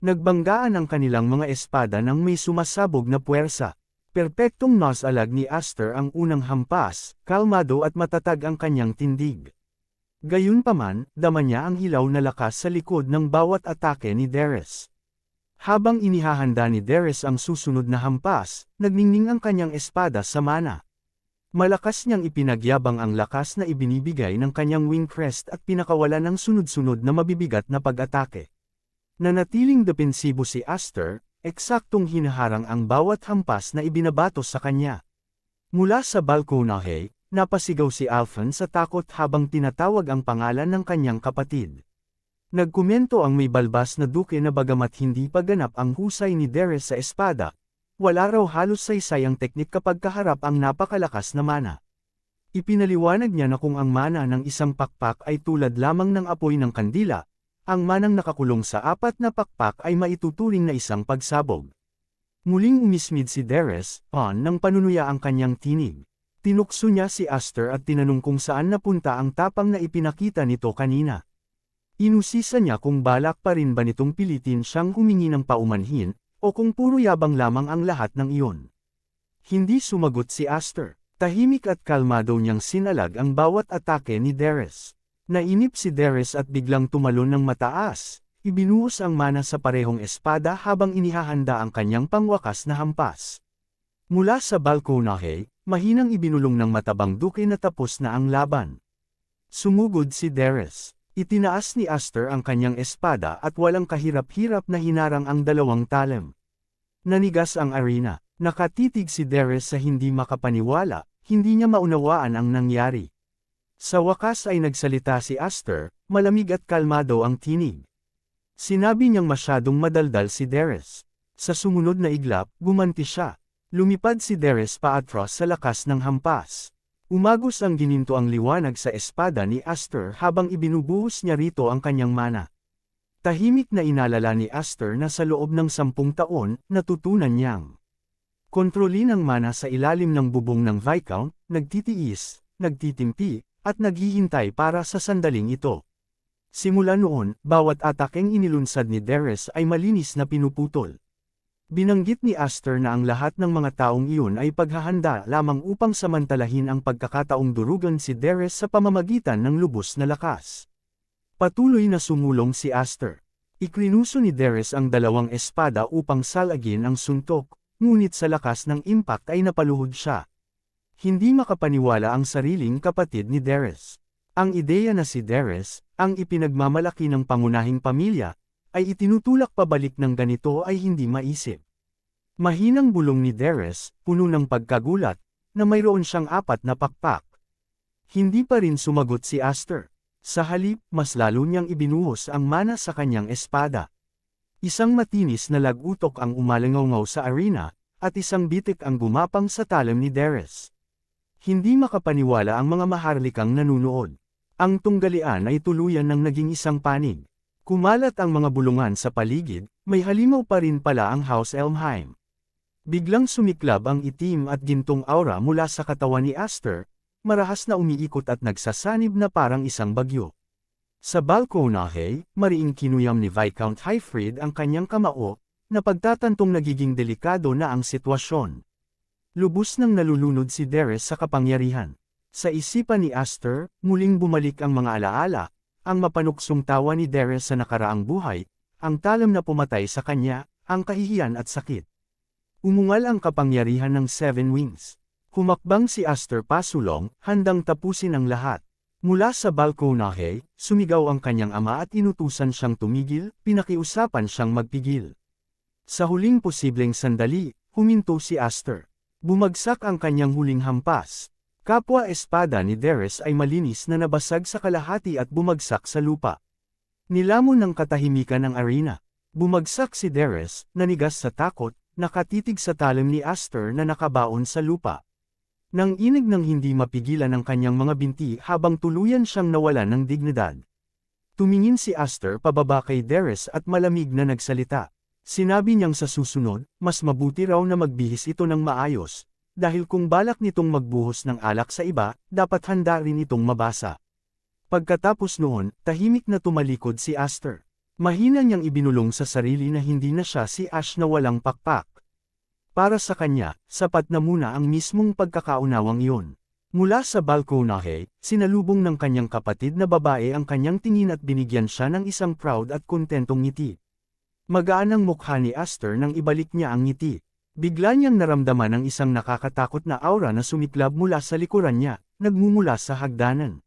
Nagbanggaan ang kanilang mga espada nang may sumasabog na puwersa. Perpektong nasalag ni Aster ang unang hampas, kalmado at matatag ang kanyang tindig. Gayunpaman, dama niya ang hilaw na lakas sa likod ng bawat atake ni Darius. Habang inihahanda ni Darius ang susunod na hampas, nagningning ang kanyang espada sa mana. Malakas niyang ipinagyabang ang lakas na ibinibigay ng kanyang wing crest at pinakawalan ng sunod-sunod na mabibigat na pag-atake. Nanatiling depensibo si Aster, eksaktong hinaharang ang bawat hampas na ibinabato sa kanya. Mula sa balkonahe, napasigaw si Alphon sa takot habang tinatawag ang pangalan ng kanyang kapatid. Nagkomento ang may balbas na duke na bagamat hindi pa ganap ang husay ni Darius sa espada, wala raw halos saysay ang teknik kapag kaharap ang napakalakas na mana. Ipinaliwanag niya na kung ang mana ng isang pakpak ay tulad lamang ng apoy ng kandila, ang manang nakakulong sa 4 na pakpak ay maituturing na isang pagsabog. Muling umismid si Darius, nang panunuya ang kanyang tinig. Tinukso niya si Aster at tinanong kung saan napunta ang tapang na ipinakita nito kanina. Inusisa niya kung balak pa rin ba nitong pilitin siyang humingi ng paumanhin, o kung puro yabang lamang ang lahat ng iyon. Hindi sumagot si Aster. Tahimik at kalmado niyang sinalag ang bawat atake ni Darius. Nainip si Darius at biglang tumalon ng mataas. Ibinuhos ang mana sa parehong espada habang inihahanda ang kanyang pangwakas na hampas. Mula sa balkonahe, mahinang ibinulong ng matabang duke na tapos na ang laban. Sumugod si Darius. Itinaas ni Aster ang kanyang espada at walang kahirap-hirap na hinarang ang dalawang talem. Nanigas ang arena. Nakatitig si Darius sa hindi makapaniwala, hindi niya maunawaan ang nangyari. Sa wakas ay nagsalita si Aster, malamig at kalmado ang tinig. Sinabi niyang masyadong madaldal si Darius. Sa sumunod na iglap, gumanti siya. Lumipad si Darius paatras sa lakas ng hampas. Umagos ang gininto ang liwanag sa espada ni Aster habang ibinubuhos niya rito ang kanyang mana. Tahimik na inalala ni Aster na sa loob ng 10 taon, natutunan niyang kontrolin ang mana sa ilalim ng bubong ng Viscount, nagtitiis, nagtitimpi, at naghihintay para sa sandaling ito. Simula noon, bawat atakeng inilunsad ni Darius ay malinis na pinuputol. Binanggit ni Aster na ang lahat ng mga taong iyon ay paghahanda lamang upang samantalahin ang pagkakataong durugan si Darius sa pamamagitan ng lubos na lakas. Patuloy na sumulong si Aster. Ikrinuso ni Darius ang dalawang espada upang salagin ang suntok, ngunit sa lakas ng impact ay napaluhod siya. Hindi makapaniwala ang sariling kapatid ni Darius. Ang ideya na si Darius, ang ipinagmamalaki ng pangunahing pamilya, ay itinutulak pabalik ng ganito ay hindi maisip. Mahinang bulong ni Darius, puno ng pagkagulat, na mayroon siyang 4 na pakpak. Hindi pa rin sumagot si Aster. Sa halip, mas lalo niyang ibinuhos ang mana sa kanyang espada. Isang matinis na lagutok ang umalangaw sa arena, at isang bitik ang gumapang sa talem ni Darius. Hindi makapaniwala ang mga maharlikang nanunood. Ang tunggalian ay tuluyan ng naging isang panig. Kumalat ang mga bulungan sa paligid, may halimaw pa rin pala ang House Elmheim. Biglang sumiklab ang itim at gintong aura mula sa katawan ni Aster, marahas na umiikot at nagsasanib na parang isang bagyo. Sa balkonahe, mariing kinuyam ni Viscount Highfried ang kanyang kamao, na pagtatantong nagiging delikado na ang sitwasyon. Lubos nang nalulunod si Darius sa kapangyarihan. Sa isipan ni Aster, muling bumalik ang mga alaala, ang mapanuksong tawa ni Darius sa nakaraang buhay, ang talem na pumatay sa kanya, ang kahihiyan at sakit. Umungal ang kapangyarihan ng 7 Wings. Humakbang si Aster pasulong, handang tapusin ang lahat. Mula sa balkonahe, sumigaw ang kanyang ama at inutusan siyang tumigil, pinakiusapan siyang magpigil. Sa huling posibleng sandali, huminto si Aster. Bumagsak ang kanyang huling hampas. Kapwa-espada ni Darius ay malinis na nabasag sa kalahati at bumagsak sa lupa. Nilamon ng katahimikan ang arena. Bumagsak si Darius, nanigas sa takot, nakatitig sa talem ni Aster na nakabaon sa lupa. Nang inig ng hindi mapigilan ang kanyang mga binti habang tuluyan siyang nawalan ng dignidad. Tumingin si Aster pababa kay Darius at malamig na nagsalita. Sinabi niyang sa susunod, mas mabuti raw na magbihis ito ng maayos, dahil kung balak nitong magbuhos ng alak sa iba, dapat handa rin itong mabasa. Pagkatapos noon, tahimik na tumalikod si Aster. Mahina niyang ibinulong sa sarili na hindi na siya si Ash na walang pakpak. Para sa kanya, sapat na muna ang mismong pagkakaunawang iyon. Mula sa balkonahe, sinalubong ng kanyang kapatid na babae ang kanyang tingin at binigyan siya ng isang proud at kontentong ngiti. Magaan ang mukha ni Aster nang ibalik niya ang ngiti. Bigla niyang naramdaman ang isang nakakatakot na aura na sumiklab mula sa likuran niya, nagmumula sa hagdanan.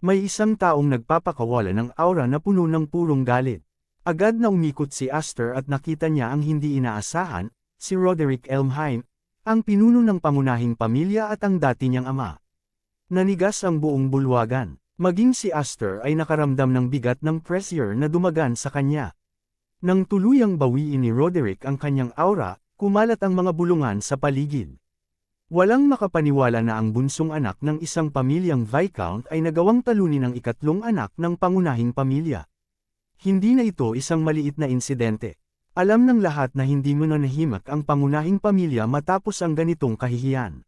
May isang taong nagpapakawala ng aura na puno ng purong galit. Agad na umikot si Aster at nakita niya ang hindi inaasahan, si Roderick Elmheim, ang pinuno ng pangunahing pamilya at ang dati niyang ama. Nanigas ang buong bulwagan. Maging si Aster ay nakaramdam ng bigat ng pressure na dumagan sa kanya. Nang tuluyang bawiin ni Roderick ang kanyang aura, kumalat ang mga bulungan sa paligid. Walang makapaniwala na ang bunsong anak ng isang pamilyang Viscount ay nagawang talunin ang ikatlong anak ng pangunahing pamilya. Hindi na ito isang maliit na insidente. Alam ng lahat na hindi mananahimak ang pangunahing pamilya matapos ang ganitong kahihiyan.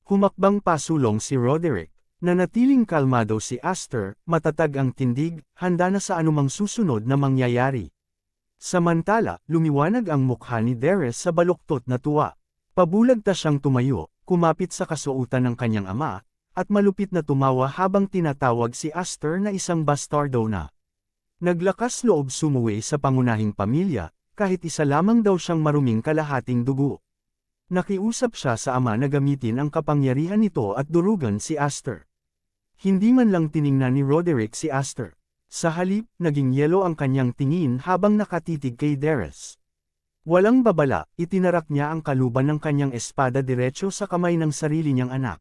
Humakbang pasulong si Roderick. Nanatiling kalmado si Aster, matatag ang tindig, handa na sa anumang susunod na mangyayari. Samantala, lumiwanag ang mukha ni Darius sa baluktot na tuwa. Pabulagta siyang tumayo, kumapit sa kasuotan ng kanyang ama, at malupit na tumawa habang tinatawag si Aster na isang bastardo na. Naglakas loob sumuwi sa pangunahing pamilya, kahit isa lamang daw siyang maruming kalahating dugo. Nakiusap siya sa ama na gamitin ang kapangyarihan nito at durugan si Aster. Hindi man lang tiningnan ni Roderick si Aster. Sa halip, naging yelo ang kanyang tingin habang nakatitig kay Darius. Walang babala, itinarak niya ang kaluban ng kanyang espada diretso sa kamay ng sarili niyang anak.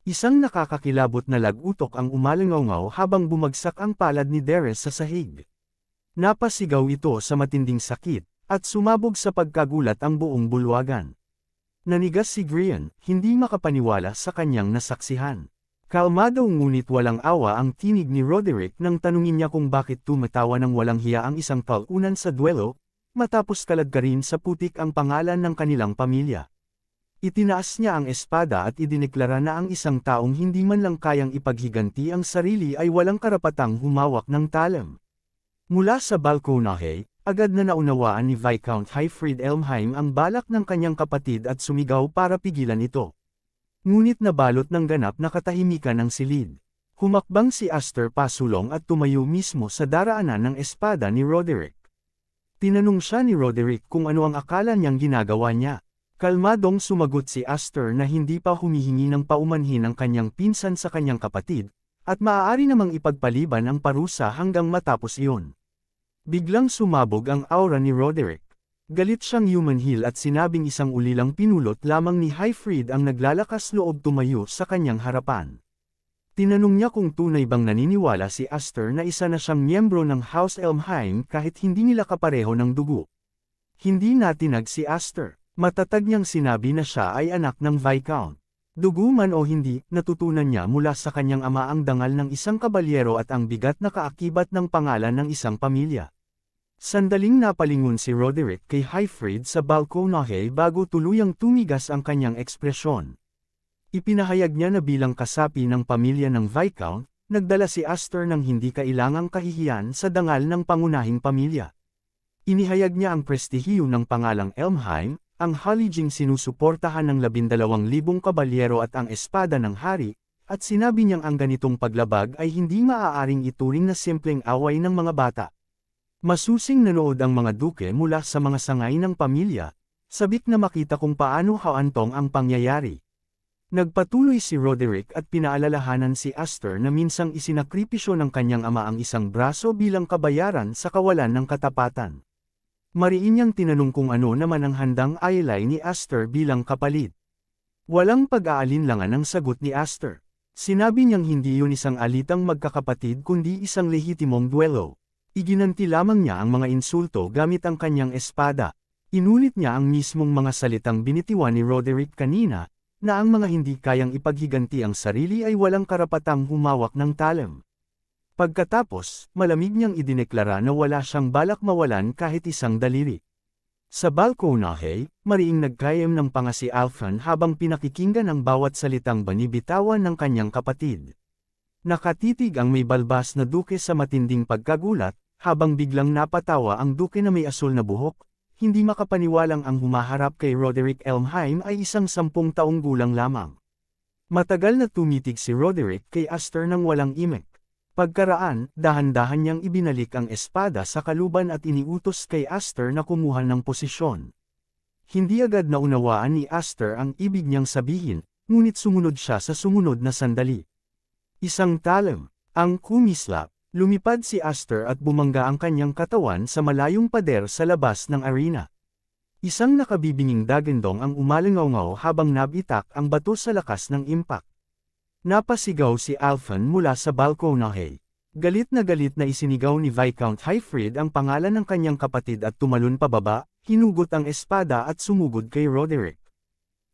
Isang nakakakilabot na lag-utok ang umalangaw habang bumagsak ang palad ni Darius sa sahig. Napasigaw ito sa matinding sakit, at sumabog sa pagkagulat ang buong bulwagan. Nanigas si Grian, hindi makapaniwala sa kanyang nasaksihan. Kalmado ngunit walang awa ang tinig ni Roderick nang tanungin niya kung bakit tumatawa ng walang hiya ang isang talunan sa duelo, matapos kaladkarin sa putik ang pangalan ng kanilang pamilya. Itinaas niya ang espada at idineklara na ang isang taong hindi man lang kayang ipaghiganti ang sarili ay walang karapatang humawak ng talam. Mula sa balkonahe, agad na naunawaan ni Viscount Hyfried Elmheim ang balak ng kanyang kapatid at sumigaw para pigilan ito. Ngunit nabalot ng ganap na katahimikan ang silid. Humakbang si Aster pasulong at tumayo mismo sa daraanan ng espada ni Roderick. Tinanong siya ni Roderick kung ano ang akala niyang ginagawa niya. Kalmadong sumagot si Aster na hindi pa humihingi ng paumanhin ang kanyang pinsan sa kanyang kapatid, at maaari namang ipagpaliban ang parusa hanggang matapos iyon. Biglang sumabog ang aura ni Roderick. Galit siyang humanhil at sinabing isang ulilang pinulot lamang ni Hyfried ang naglalakas loob tumayo sa kanyang harapan. Tinanong niya kung tunay bang naniniwala si Aster na isa na siyang miyembro ng House Elmheim kahit hindi nila kapareho ng dugo. Hindi natinag si Aster. Matatag niyang sinabi na siya ay anak ng Viscount. Dugo man o hindi, natutunan niya mula sa kanyang ama ang dangal ng isang kabalyero at ang bigat na kaakibat ng pangalan ng isang pamilya. Sandaling napalingon si Roderick kay Hyfried sa balkonahe bago tuluyang tumigas ang kanyang ekspresyon. Ipinahayag niya na bilang kasapi ng pamilya ng Viscount, nagdala si Aster ng hindi kailangang kahihiyan sa dangal ng pangunahing pamilya. Inihayag niya ang prestihiyo ng pangalang Elmheim, ang halijing sinusuportahan ng 12,000 kabalyero at ang espada ng hari, at sinabi niyang ang ganitong paglabag ay hindi maaaring ituring na simpleng away ng mga bata. Masusing nanood ang mga duke mula sa mga sangay ng pamilya, sabik na makita kung paano haantong ang pangyayari. Nagpatuloy si Roderick at pinaalalahanan si Aster na minsang isinakripisyo ng kanyang ama ang isang braso bilang kabayaran sa kawalan ng katapatan. Mariin niyang tinanong kung ano naman ang handang ailay ni Aster bilang kapalit. Walang pag-aalinlangan ang sagot ni Aster. Sinabi niyang hindi yun isang alitang magkakapatid kundi isang lehitimong duelo. Iginanti lamang niya ang mga insulto gamit ang kanyang espada. Inulit niya ang mismong mga salitang binitiwan ni Roderick kanina, na ang mga hindi kayang ipaghiganti ang sarili ay walang karapatang humawak ng talam. Pagkatapos, malamig niyang idineklara na wala siyang balak mawalan kahit isang daliri. Sa balkonahe, mariing nagkayem ng panga si Alfred habang pinakikinggan ang bawat salitang banibitawan ng kanyang kapatid. Nakatitig ang may balbas na duke sa matinding pagkagulat, habang biglang napatawa ang duke na may asul na buhok, hindi makapaniwalang ang humaharap kay Roderick Elmheim ay isang 10 taong gulang lamang. Matagal na tumitig si Roderick kay Astor nang walang imek. Pagkaraan, dahan-dahan niyang ibinalik ang espada sa kaluban at iniutos kay Astor na kumuha ng posisyon. Hindi agad naunawaan ni Astor ang ibig niyang sabihin, ngunit sumunod siya sa sumunod na sandali. Isang talam, ang kumislap, lumipad si Astor at bumangga ang kanyang katawan sa malayong pader sa labas ng arena. Isang nakabibinging dagandong ang umalingaw-ngaw habang nabitak ang bato sa lakas ng impact. Napasigaw si Alfred mula sa balkonahe. Galit na isinigaw ni Viscount Highfried ang pangalan ng kanyang kapatid at tumalon pababa, hinugot ang espada at sumugod kay Roderick.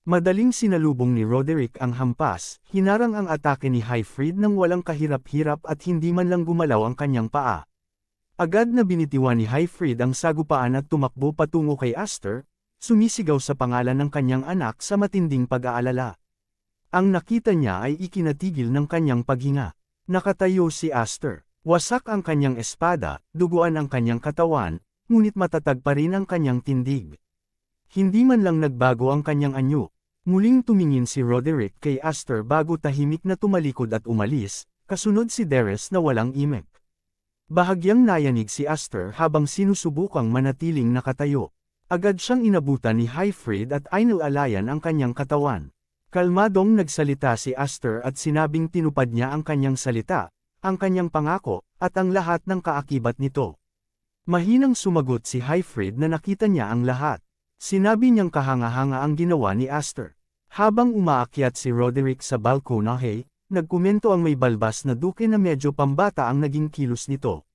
Madaling sinalubong ni Roderick ang hampas, hinarang ang atake ni Highfried nang walang kahirap-hirap at hindi man lang gumalaw ang kanyang paa. Agad na binitiwan ni Highfried ang sagupaan at tumakbo patungo kay Astor, sumisigaw sa pangalan ng kanyang anak sa matinding pag-aalala. Ang nakita niya ay ikinatigil ng kanyang paghinga. Nakatayo si Astor. Wasak ang kanyang espada, duguan ang kanyang katawan, ngunit matatag pa rin ang kanyang tindig. Hindi man lang nagbago ang kanyang anyo. Muling tumingin si Roderick kay Astor bago tahimik na tumalikod at umalis, kasunod si Deres na walang imek. Bahagyang nayanig si Astor habang sinusubukang manatiling nakatayo. Agad siyang inabutan ni Highfried at inilalayan ang kanyang katawan. Kalmadong nagsalita si Astor at sinabing tinupad niya ang kanyang salita, ang kanyang pangako, at ang lahat ng kaakibat nito. Mahinang sumagot si Highfried na nakita niya ang lahat. Sinabi niyang kahanga-hanga ang ginawa ni Astor. Habang umaakyat si Roderick sa balkonahe, nagkomento ang may balbas na duke na medyo pambata ang naging kilos nito.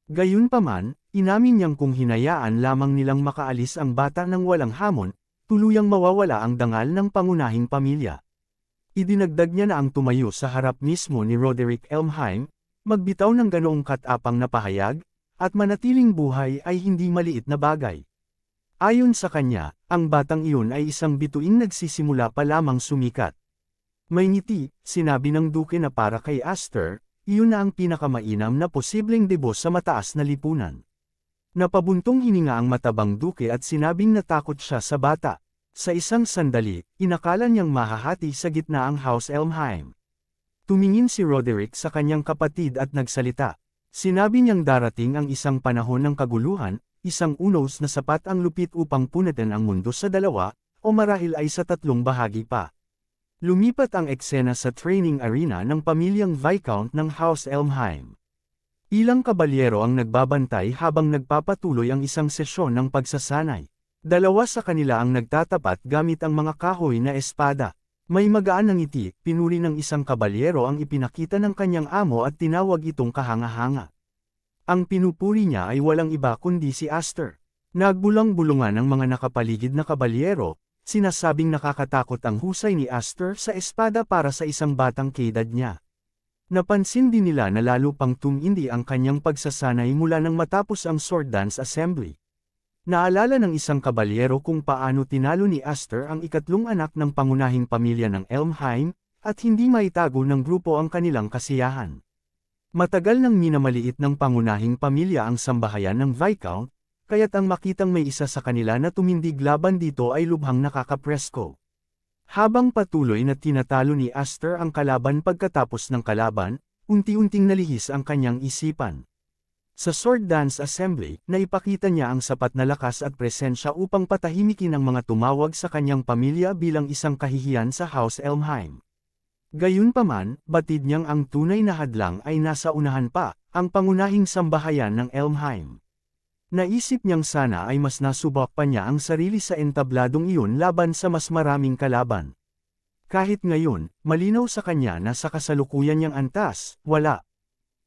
Gayunpaman, inamin niyang kung hinayaan lamang nilang makaalis ang bata ng walang hamon, tuluyang mawawala ang dangal ng pangunahing pamilya. Idinagdag niya na ang tumayo sa harap mismo ni Roderick Elmheim, magbitaw ng ganoong katapang na pahayag, at manatiling buhay ay hindi maliit na bagay. Ayon sa kanya, ang batang iyon ay isang bituing nagsisimula pa lamang sumikat. May ngiti, sinabi ng duke na para kay Astor, iyon na ang pinakamainam na posibleng debos sa mataas na lipunan. Napabuntong hininga ang matabang duke at sinabing natakot siya sa bata. Sa isang sandali, inakala niyang mahahati sa gitna ang House Elmheim. Tumingin si Roderick sa kanyang kapatid at nagsalita. Sinabi niyang darating ang isang panahon ng kaguluhan, isang unos na sapat ang lupit upang punitin ang mundo sa dalawa, o marahil ay sa 3 bahagi pa. Lumipat ang eksena sa training arena ng pamilyang Viscount ng House Elmheim. Ilang kabalyero ang nagbabantay habang nagpapatuloy ang isang sesyon ng pagsasanay. 2 sa kanila ang nagtatapat gamit ang mga kahoy na espada. May magaan na ngiti, pinuri ng isang kabalyero ang ipinakita ng kanyang amo at tinawag itong kahanga-hanga. Ang pinupuri niya ay walang iba kundi si Astor. Nagbulang-bulungan ang mga nakapaligid na kabalyero, sinasabing nakakatakot ang husay ni Astor sa espada para sa isang batang kaedad niya. Napansin din nila na lalo pang tumindi ang kanyang pagsasanay mula nang matapos ang sword dance assembly. Naalala ng isang kabalyero kung paano tinalo ni Astor ang 3 anak ng pangunahing pamilya ng Elmheim, at hindi maitago ng grupo ang kanilang kasiyahan. Matagal nang minamaliit ng pangunahing pamilya ang sambahayan ng Viscount, kaya't ang makitang may isa sa kanila na tumindig laban dito ay lubhang nakakapresko. Habang patuloy na tinatalo ni Astor ang kalaban pagkatapos ng kalaban, unti-unting nalihis ang kanyang isipan. Sa sword dance assembly, naipakita niya ang sapat na lakas at presensya upang patahimikin ang mga tumawag sa kanyang pamilya bilang isang kahihiyan sa House Elmheim. Gayunpaman, batid niyang ang tunay na hadlang ay nasa unahan pa, ang pangunahing sambahayan ng Elmheim. Naisip niyang sana ay mas nasubok pa niya ang sarili sa entabladong iyon laban sa mas maraming kalaban. Kahit ngayon, malinaw sa kanya na sa kasalukuyan niyang antas, wala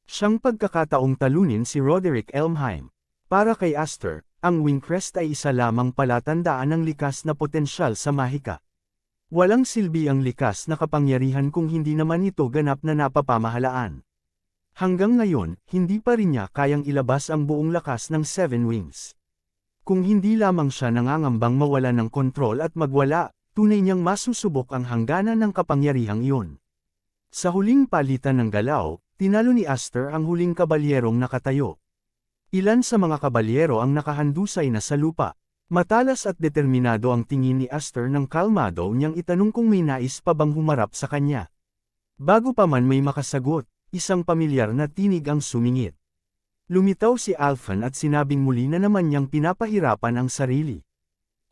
siyang pagkakataong talunin si Roderick Elmheim. Para kay Astor, ang Wingcrest ay isa lamang palatandaan ng likas na potensyal sa mahika. Walang silbi ang likas na kapangyarihan kung hindi naman ito ganap na napapamahalaan. Hanggang ngayon, hindi pa rin niya kayang ilabas ang buong lakas ng 7 Wings. Kung hindi lamang siya nangangambang mawala ng kontrol at magwala, tunay niyang masusubok ang hangganan ng kapangyarihang iyon. Sa huling palitan ng galaw, tinalo ni Aster ang huling kabalyerong nakatayo. Ilan sa mga kabalyero ang nakahandusay na sa lupa. Matalas at determinado ang tingin ni Aster nang kalmado niyang itanong kung may nais pa bang humarap sa kanya. Bago pa man may makasagot, isang pamilyar na tinig ang sumingit. Lumitaw si Alphen at sinabing muli na naman niyang pinapahirapan ang sarili.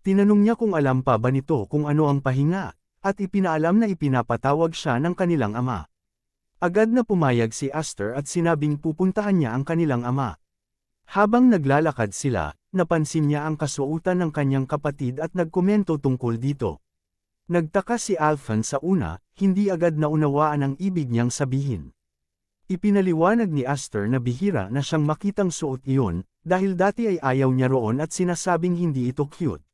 Tinanong niya kung alam pa ba nito kung ano ang pahinga, at ipinaalam na ipinapatawag siya ng kanilang ama. Agad na pumayag si Aster at sinabing pupuntahan niya ang kanilang ama. Habang naglalakad sila, napansin niya ang kasuotan ng kanyang kapatid at nagkomento tungkol dito. Nagtaka si Alphen sa una, hindi agad naunawaan ang ibig niyang sabihin. Ipinaliwanag ni Aster na bihira na siyang makitang suot iyon, dahil dati ay ayaw niya roon at sinasabing hindi ito cute.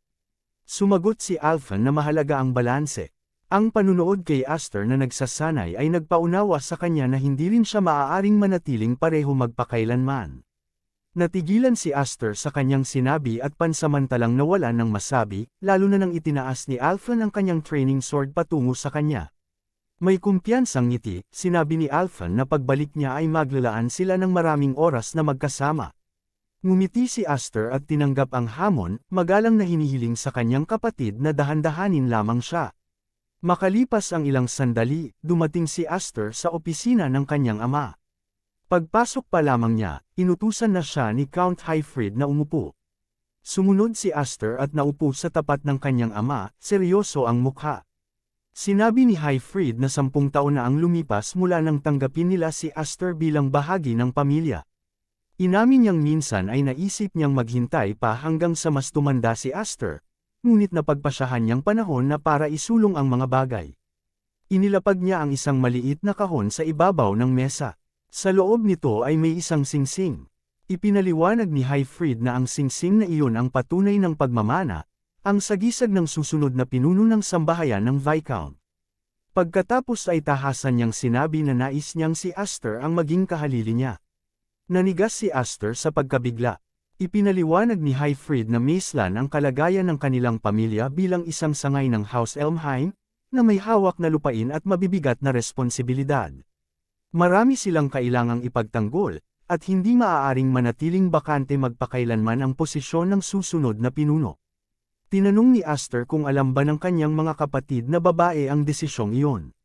Sumagot si Alphen na mahalaga ang balanse. Ang panunood kay Aster na nagsasanay ay nagpaunawa sa kanya na hindi rin siya maaaring manatiling pareho magpakailanman. Natigilan si Aster sa kanyang sinabi at pansamantalang nawalan ng masabi, lalo na nang itinaas ni Alphen ang kanyang training sword patungo sa kanya. May kumpiyansang ngiti, sinabi ni Alphen na pagbalik niya ay maglalaan sila ng maraming oras na magkasama. Ngumiti si Aster at tinanggap ang hamon, magalang na hinihiling sa kanyang kapatid na dahan-dahanin lamang siya. Makalipas ang ilang sandali, dumating si Aster sa opisina ng kanyang ama. Pagpasok pa lamang niya, inutusan na siya ni Count Highfried na umupo. Sumunod si Aster at naupo sa tapat ng kanyang ama, seryoso ang mukha. Sinabi ni Highfried na 10 taon na ang lumipas mula nang tanggapin nila si Aster bilang bahagi ng pamilya. Inamin niyang minsan ay naisip niyang maghintay pa hanggang sa mas tumanda si Aster, ngunit napagpasyahan niyang panahon na para isulong ang mga bagay. Inilapag niya ang isang maliit na kahon sa ibabaw ng mesa. Sa loob nito ay may isang singsing. Ipinaliwanag ni Highfried na ang singsing na iyon ang patunay ng pagmamana, ang sagisag ng susunod na pinuno ng sambahayan ng Viscount. Pagkatapos ay tahasan niyang sinabi na nais niyang si Aster ang maging kahalili niya. Nanigas si Aster sa pagkabigla. Ipinaliwanag ni Highfried na maislan ang kalagayan ng kanilang pamilya bilang isang sangay ng House Elmheim, na may hawak na lupain at mabibigat na responsibilidad. Marami silang kailangang ipagtanggol, at hindi maaaring manatiling bakante magpakailanman ang posisyon ng susunod na pinuno. Tinanong ni Aster kung alam ba ng kanyang mga kapatid na babae ang desisyong iyon.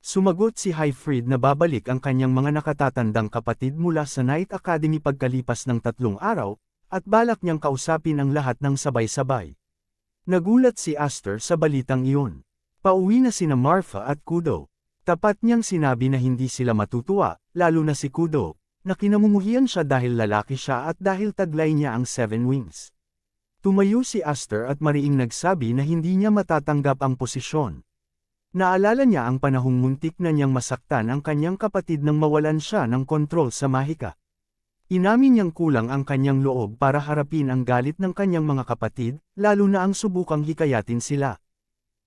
Sumagot si Highfried na babalik ang kanyang mga nakatatandang kapatid mula sa Night Academy pagkalipas ng 3 araw, at balak niyang kausapin ang lahat ng sabay-sabay. Nagulat si Aster sa balitang iyon. Pauwi na sina Marfa at Kudo. Tapat niyang sinabi na hindi sila matutuwa, lalo na si Kudo, na kinamumuhian siya dahil lalaki siya at dahil taglay niya ang 7 wings. Tumayo si Aster at mariing nagsabi na hindi niya matatanggap ang posisyon. Naalala niya ang panahong muntik na niyang masaktan ang kanyang kapatid nang mawalan siya ng kontrol sa mahika. Inamin niyang kulang ang kanyang loob para harapin ang galit ng kanyang mga kapatid, lalo na ang subukang hikayatin sila.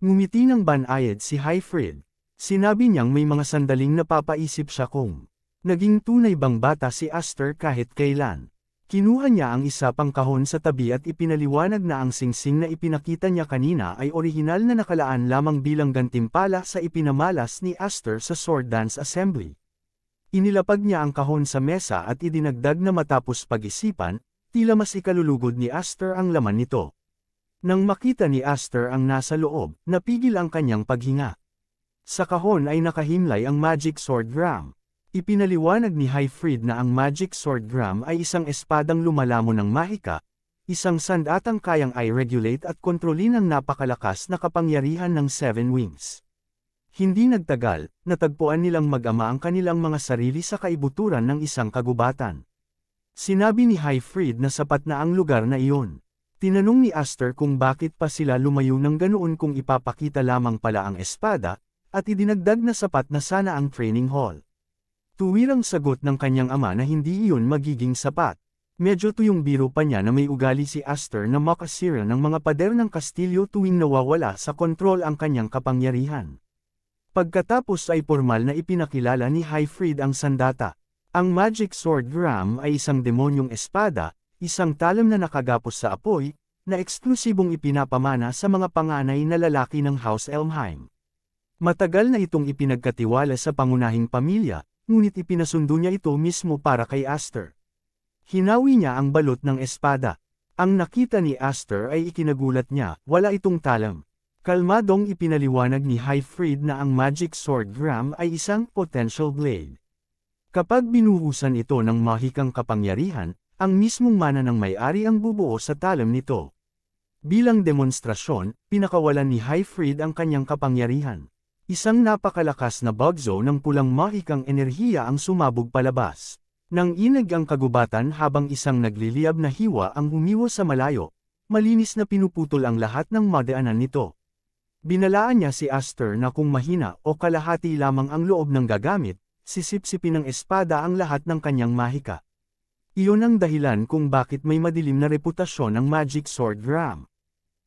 Ngumiti ng banayad si Highfried. Sinabi niyang may mga sandaling napapaisip siya kung naging tunay bang bata si Aster kahit kailan. Kinuha niya ang isa pang kahon sa tabi at ipinaliwanag na ang singsing na ipinakita niya kanina ay orihinal na nakalaan lamang bilang gantimpala sa ipinamalas ni Aster sa Sword Dance Assembly. Inilapag niya ang kahon sa mesa at idinagdag na matapos pag-isipan, tila mas ikalulugod ni Aster ang laman nito. Nang makita ni Aster ang nasa loob, napigil ang kanyang paghinga. Sa kahon ay nakahimlay ang Magic Sword Gram. Ipinaliwanag ni Highfried na ang Magic Sword Gram ay isang espadang lumalamon ng mahika, isang sandatang kayang i-regulate at kontrolin ang napakalakas na kapangyarihan ng 7 wings. Hindi nagtagal, natagpuan nilang mag-ama ang kanilang mga sarili sa kaibuturan ng isang kagubatan. Sinabi ni Highfried na sapat na ang lugar na iyon. Tinanong ni Aster kung bakit pa sila lumayo ng ganoon kung ipapakita lamang pala ang espada, at idinagdag na sapat na sana ang training hall. Tuwirang sagot ng kanyang ama na hindi iyon magiging sapat. Medyo tuyong biro pa niya na may ugali si Aster na makasira ng mga pader ng kastilyo tuwing nawawala sa kontrol ang kanyang kapangyarihan. Pagkatapos ay formal na ipinakilala ni Highfried ang sandata. Ang Magic Sword Gram ay isang demonyong espada, isang talam na nakagapos sa apoy, na eksklusibong ipinapamana sa mga panganay na lalaki ng House Elmheim. Matagal na itong ipinagkatiwala sa pangunahing pamilya, ngunit ipinasundo niya ito mismo para kay Aster. Hinawi niya ang balot ng espada. Ang nakita ni Aster ay ikinagulat niya, wala itong talam. Kalmadong ipinaliwanag ni Highfried na ang Magic Sword Gram ay isang potential blade. Kapag binuhusan ito ng mahikang kapangyarihan, ang mismong mana ng may-ari ang bubuo sa talam nito. Bilang demonstrasyon, pinakawalan ni Highfried ang kanyang kapangyarihan. Isang napakalakas na bagzo ng pulang mahikang enerhiya ang sumabog palabas. Nang inag ang kagubatan habang isang nagliliyab na hiwa ang humiwa sa malayo, malinis na pinuputol ang lahat ng madaanan nito. Binalaan niya si Aster na kung mahina o kalahati lamang ang loob ng gagamit, sisipsipin ng espada ang lahat ng kanyang mahika. Iyon ang dahilan kung bakit may madilim na reputasyon ng Magic Sword Gram.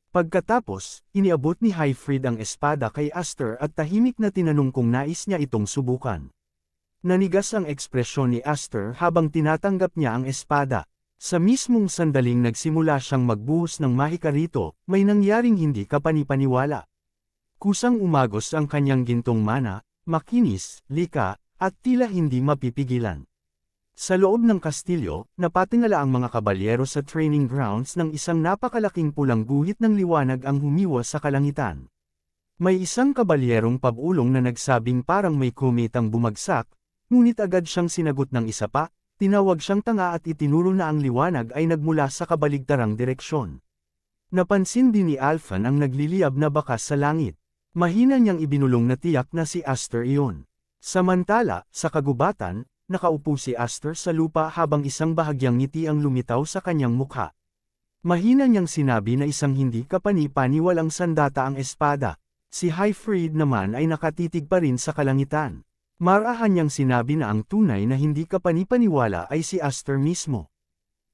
Pagkatapos, iniabot ni Highfried ang espada kay Aster at tahimik na tinanong kung nais niya itong subukan. Nanigas ang ekspresyon ni Aster habang tinatanggap niya ang espada. Sa mismong sandaling nagsimula siyang magbuhos ng mahika rito, may nangyaring hindi kapanipaniwala. Kusang umagos ang kanyang gintong mana, makinis, lika, at tila hindi mapipigilan. Sa loob ng kastilyo, napatingala ang mga kabalyero sa training grounds ng isang napakalaking pulang guhit ng liwanag ang humiwa sa kalangitan. May isang kabalyerong pabulong na nagsabing parang may kometang bumagsak, ngunit agad siyang sinagot ng isa pa, tinawag siyang tanga at itinuro na ang liwanag ay nagmula sa kabaligtarang direksyon. Napansin din ni Alphan ang nagliliyab na bakas sa langit. Mahina niyang ibinulong na tiyak na si Aster iyon. Samantala, sa kagubatan, nakaupo si Aster sa lupa habang isang bahagyang ngiti ang lumitaw sa kanyang mukha. Mahina niyang sinabi na isang hindi kapani-paniwalang sandata ang espada. Si Highfried naman ay nakatitig pa rin sa kalangitan. Marahan niyang sinabi na ang tunay na hindi kapani-paniwala ay si Aster mismo.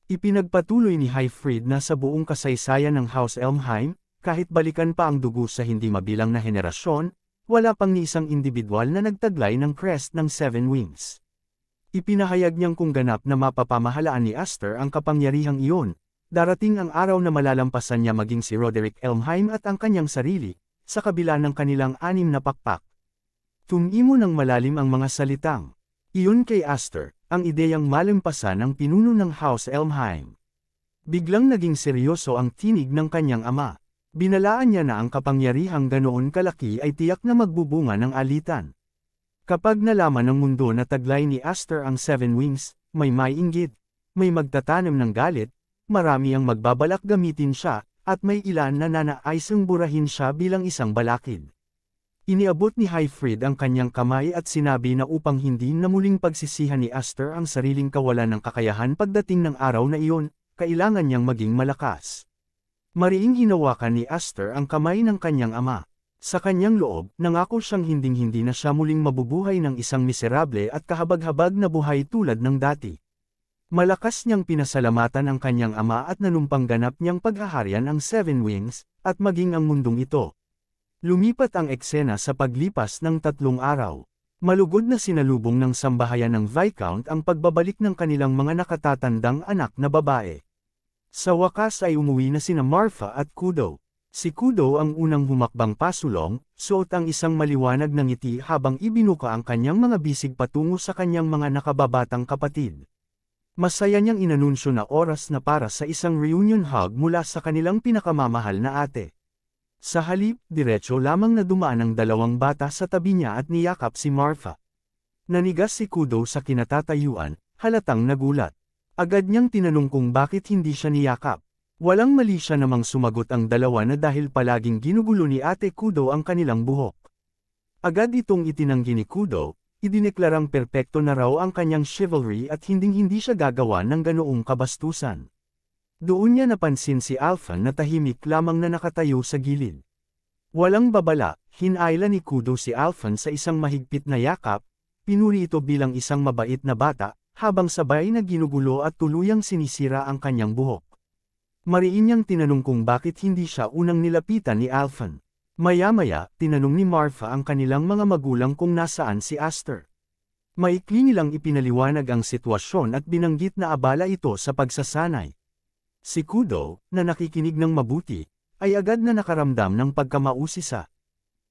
Ipinagpatuloy ni Highfried na sa buong kasaysayan ng House Elmheim, kahit balikan pa ang dugo sa hindi mabilang na henerasyon, wala pang ni isang individual na nagtaglay ng crest ng Seven Wings. Ipinahayag niyang kung ganap na mapapamahalaan ni Aster ang kapangyarihang iyon, darating ang araw na malalampasan niya maging si Roderick Elmheim at ang kanyang sarili, sa kabila ng kanilang 6 na pakpak. Tumimo ng malalim ang mga salitang. Iyon kay Aster, ang ideyang malampasan ang pinuno ng House Elmheim. Biglang naging seryoso ang tinig ng kanyang ama. Binalaan niya na ang kapangyarihang ganoon kalaki ay tiyak na magbubunga ng alitan. Kapag nalaman ng mundo na taglay ni Aster ang Seven Wings, may inggit, may magtatanim ng galit, marami ang magbabalak gamitin siya, at may ilan na nanaisang burahin siya bilang isang balakid. Iniabot ni Highfried ang kanyang kamay at sinabi na upang hindi na muling pagsisihan ni Aster ang sariling kawalan ng kakayahan pagdating ng araw na iyon, kailangan niyang maging malakas. Mariing hinawakan ni Aster ang kamay ng kanyang ama. Sa kanyang loob, nangako siyang hinding-hindi na siya muling mabubuhay ng isang miserable at kahabag-habag na buhay tulad ng dati. Malakas niyang pinasalamatan ang kanyang ama at nanumpang ganap niyang paghaharian ang Seven Wings, at maging ang mundong ito. Lumipat ang eksena sa paglipas ng 3 araw. Malugod na sinalubong ng sambahayan ng Viscount ang pagbabalik ng kanilang mga nakatatandang anak na babae. Sa wakas ay umuwi na sina Marfa at Kudo. Si Kudo ang unang humakbang pasulong, suot ang isang maliwanag na ngiti habang ibinuka ang kanyang mga bisig patungo sa kanyang mga nakababatang kapatid. Masaya niyang inanunsyo na oras na para sa isang reunion hug mula sa kanilang pinakamamahal na ate. Sa halip, diretso lamang na dumaan ang 2 bata sa tabi niya at niyakap si Marfa. Nanigas si Kudo sa kinatatayuan, halatang nagulat. Agad niyang tinanong kung bakit hindi siya niyakap. Walang mali siya namang sumagot ang dalawa na dahil palaging ginugulo ni Ate Kudo ang kanilang buhok. Agad itong itinanggi ni Kudo, idineklarang perpekto na raw ang kanyang chivalry at hinding-hindi siya gagawa ng ganoong kabastusan. Doon niya napansin si Alphan na tahimik lamang na nakatayo sa gilid. Walang babala, hinayla ni Kudo si Alphan sa isang mahigpit na yakap, pinuri ito bilang isang mabait na bata, habang sabay na ginugulo at tuluyang sinisira ang kanyang buhok. Mariin niyang tinanong kung bakit hindi siya unang nilapitan ni Alphan. Maya-maya, tinanong ni Marfa ang kanilang mga magulang kung nasaan si Aster. Maikli nilang ipinaliwanag ang sitwasyon at binanggit na abala ito sa pagsasanay. Si Kudo, na nakikinig ng mabuti, ay agad na nakaramdam ng pagkamausisa.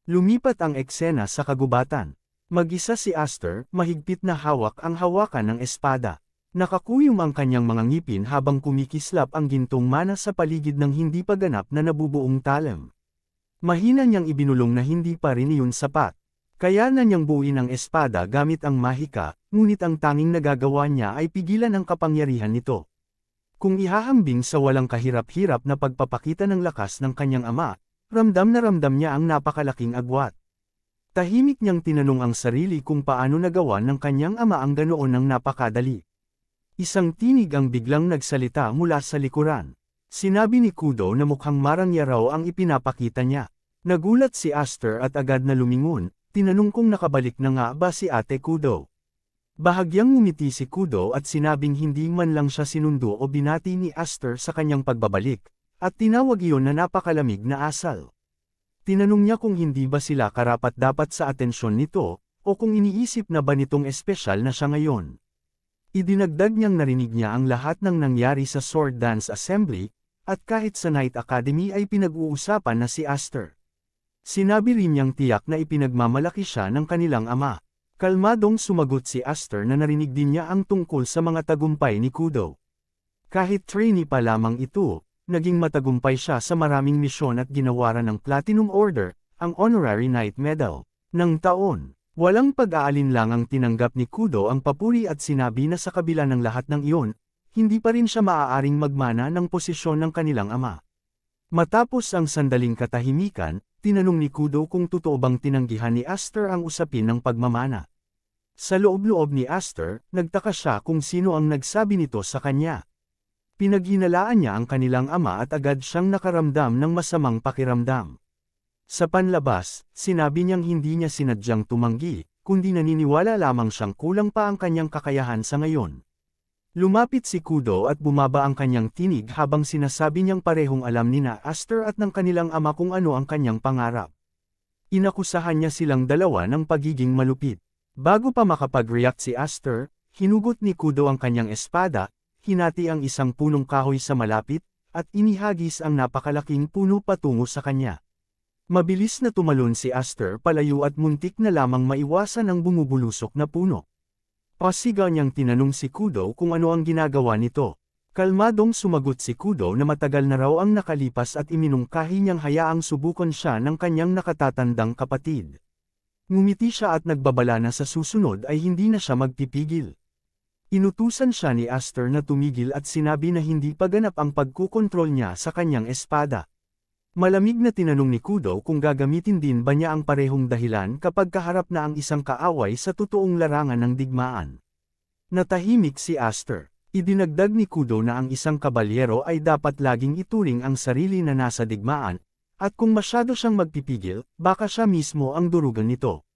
Lumipat ang eksena sa kagubatan. Mag-isa si Aster, mahigpit na hawak ang hawakan ng espada. Nakakuyom ang kanyang mga ngipin habang kumikislap ang gintong mana sa paligid ng hindi pa ganap na nabubuong talim. Mahina niyang ibinulong na hindi pa rin iyon sapat. Kaya na niyang buuin ang espada gamit ang mahika, ngunit ang tanging nagagawa niya ay pigilan ang kapangyarihan nito. Kung ihahambing sa walang kahirap-hirap na pagpapakita ng lakas ng kanyang ama, ramdam na ramdam niya ang napakalaking agwat. Tahimik niyang tinanong ang sarili kung paano nagawa ng kanyang ama ang ganoon ng napakadali. Isang tinig ang biglang nagsalita mula sa likuran. Sinabi ni Kudo na mukhang marangya raw ang ipinapakita niya. Nagulat si Aster at agad na lumingon. Tinanong kung nakabalik na nga ba si Ate Kudo. Bahagyang ngumiti si Kudo at sinabing hindi man lang siya sinundo o binati ni Aster sa kanyang pagbabalik, at tinawag iyon na napakalamig na asal. Tinanong niya kung hindi ba sila karapat-dapat sa atensyon nito, o kung iniisip na ba nitong espesyal na siya ngayon. Idinagdag niyang narinig niya ang lahat ng nangyari sa Sword Dance Assembly, at kahit sa Night Academy ay pinag-uusapan na si Aster. Sinabi rin niyang tiyak na ipinagmamalaki siya ng kanilang ama. Kalmadong sumagot si Aster na narinig din niya ang tungkol sa mga tagumpay ni Kudo. Kahit trainee pa lamang ito, naging matagumpay siya sa maraming misyon at ginawaran ng Platinum Order, ang Honorary Knight Medal, ng taon. Walang pag-aalinlangang tinanggap ni Kudo ang papuri at sinabi na sa kabila ng lahat ng iyon, hindi pa rin siya maaaring magmana ng posisyon ng kanilang ama. Matapos ang sandaling katahimikan, tinanong ni Kudo kung totoo bang tinanggihan ni Aster ang usapin ng pagmamana. Sa loob-loob ni Aster, nagtaka siya kung sino ang nagsabi nito sa kanya. Pinaghinalaan niya ang kanilang ama at agad siyang nakaramdam ng masamang pakiramdam. Sa panlabas, sinabi niyang hindi niya sinadyang tumanggi, kundi naniniwala lamang siyang kulang pa ang kanyang kakayahan sa ngayon. Lumapit si Kudo at bumaba ang kanyang tinig habang sinasabi niyang parehong alam ni na Aster at ng kanilang ama kung ano ang kanyang pangarap. Inakusahan niya silang dalawa ng pagiging malupit. Bago pa makapag-react si Aster, hinugot ni Kudo ang kanyang espada, hinati ang isang punong kahoy sa malapit, at inihagis ang napakalaking puno patungo sa kanya. Mabilis na tumalon si Aster palayo at muntik na lamang maiwasan ang bumubulusok na puno. Pasigaw niyang tinanong si Kudo kung ano ang ginagawa nito. Kalmadong sumagot si Kudo na matagal na raw ang nakalipas at iminungkahi niyang hayaang subukan siya ng kanyang nakatatandang kapatid. Ngumiti siya at nagbabala na sa susunod ay hindi na siya magpipigil. Inutusan siya ni Aster na tumigil at sinabi na hindi pa ganap ang pagkukontrol niya sa kanyang espada. Malamig na tinanong ni Kudo kung gagamitin din ba niya ang parehong dahilan kapag kaharap na ang isang kaaway sa totoong larangan ng digmaan. Natahimik si Aster. Idinagdag ni Kudo na ang isang kabalyero ay dapat laging ituring ang sarili na nasa digmaan, at kung masyado siyang magpipigil, baka siya mismo ang durugan nito.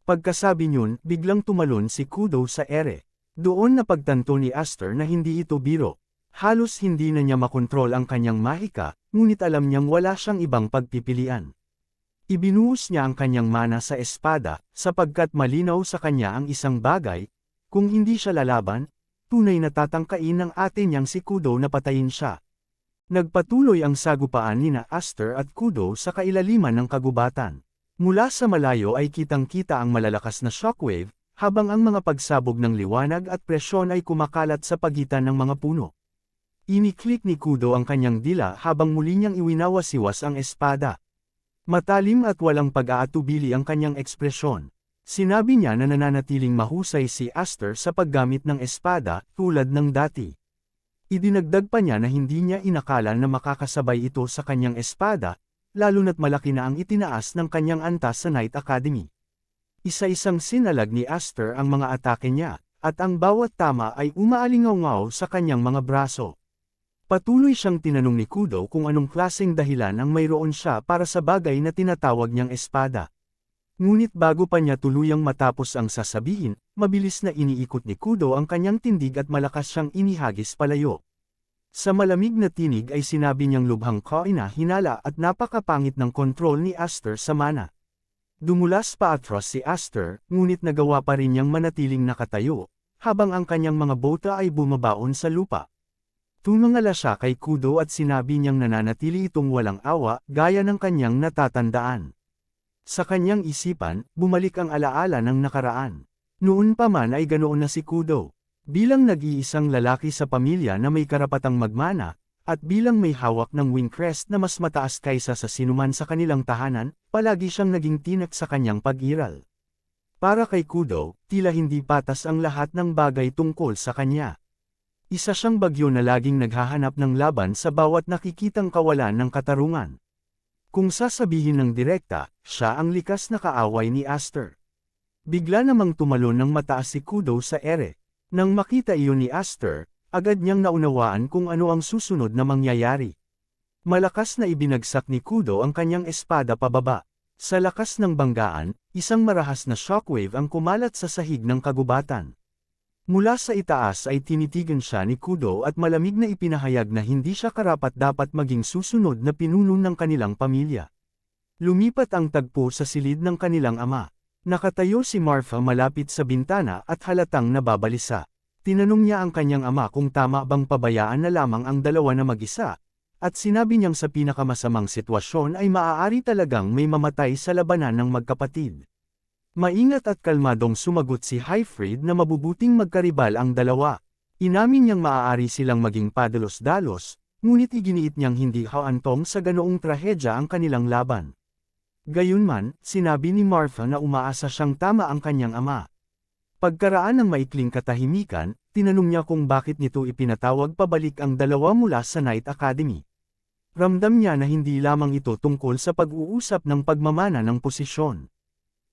Pagkasabi niyon, biglang tumalon si Kudo sa ere. Doon napagtanto ni Aster na hindi ito biro. Halos hindi na niya makontrol ang kanyang mahika, ngunit alam niyang wala siyang ibang pagpipilian. Ibinuhos niya ang kanyang mana sa espada, sapagkat malinaw sa kanya ang isang bagay, kung hindi siya lalaban, tunay na tatangkain ng ate niyang si Kudo na patayin siya. Nagpatuloy ang sagupaan nina Aster at Kudo sa kailaliman ng kagubatan. Mula sa malayo ay kitang-kita ang malalakas na shockwave, habang ang mga pagsabog ng liwanag at presyon ay kumakalat sa pagitan ng mga puno. Iniklik ni Kudo ang kanyang dila habang muli niyang iwinawasiwas ang espada. Matalim at walang pag-aatubili ang kanyang ekspresyon. Sinabi niya na nananatiling mahusay si Aster sa paggamit ng espada, tulad ng dati. Idinagdag pa niya na hindi niya inakala na makakasabay ito sa kanyang espada, lalo na't malaki na ang itinaas ng kanyang antas sa Night Academy. Isa-isang sinalag ni Aster ang mga atake niya, at ang bawat tama ay umaalingaw-ngaw sa kanyang mga braso. Patuloy siyang tinanong ni Kudo kung anong klaseng dahilan ang mayroon siya para sa bagay na tinatawag niyang espada. Ngunit bago pa niya tuluyang matapos ang sasabihin, mabilis na iniikot ni Kudo ang kanyang tindig at malakas siyang inihagis palayo. Sa malamig na tinig ay sinabi niyang lubhang kahinala at napakapangit ng kontrol ni Aster sa mana. Dumulas pa atras si Aster, ngunit nagawa pa rin niyang manatiling nakatayo, habang ang kanyang mga bota ay bumabaon sa lupa. Tumangala siya kay Kudo at sinabi niyang nananatili itong walang awa, gaya ng kanyang natatandaan. Sa kanyang isipan, bumalik ang alaala ng nakaraan. Noon pa man ay ganoon na si Kudo. Bilang nag-iisang lalaki sa pamilya na may karapatang magmana, at bilang may hawak ng wing crest na mas mataas kaysa sa sinuman sa kanilang tahanan, palagi siyang naging tinak sa kanyang pag-iral. Para kay Kudo, tila hindi patas ang lahat ng bagay tungkol sa kanya. Isa siyang bagyo na laging naghahanap ng laban sa bawat nakikitang kawalan ng katarungan. Kung sasabihin ng direkta, siya ang likas na kaaway ni Aster. Bigla namang tumalon ng mataas si Kudo sa ere. Nang makita iyon ni Aster, agad niyang naunawaan kung ano ang susunod na mangyayari. Malakas na ibinagsak ni Kudo ang kanyang espada pababa. Sa lakas ng banggaan, isang marahas na shockwave ang kumalat sa sahig ng kagubatan. Mula sa itaas ay tinitigan siya ni Kudo at malamig na ipinahayag na hindi siya karapat-dapat maging susunod na pinuno ng kanilang pamilya. Lumipat ang tagpo sa silid ng kanilang ama. Nakatayo si Marfa malapit sa bintana at halatang nababalisa. Tinanong niya ang kanyang ama kung tama bang pabayaan na lamang ang dalawa na mag-isa, at sinabi niyang sa pinakamasamang sitwasyon ay maaari talagang may mamatay sa labanan ng magkapatid. Maingat at kalmadong sumagot si Hyfried na mabubuting magkaribal ang dalawa. Inamin niyang maaari silang maging padalos-dalos, ngunit iginiit niyang hindi haantong sa ganoong trahedya ang kanilang laban. Gayunman, sinabi ni Marfa na umaasa siyang tama ang kanyang ama. Pagkaraan ng maikling katahimikan, tinanong niya kung bakit nito ipinatawag pabalik ang dalawa mula sa Night Academy. Ramdam niya na hindi lamang ito tungkol sa pag-uusap ng pagmamana ng posisyon.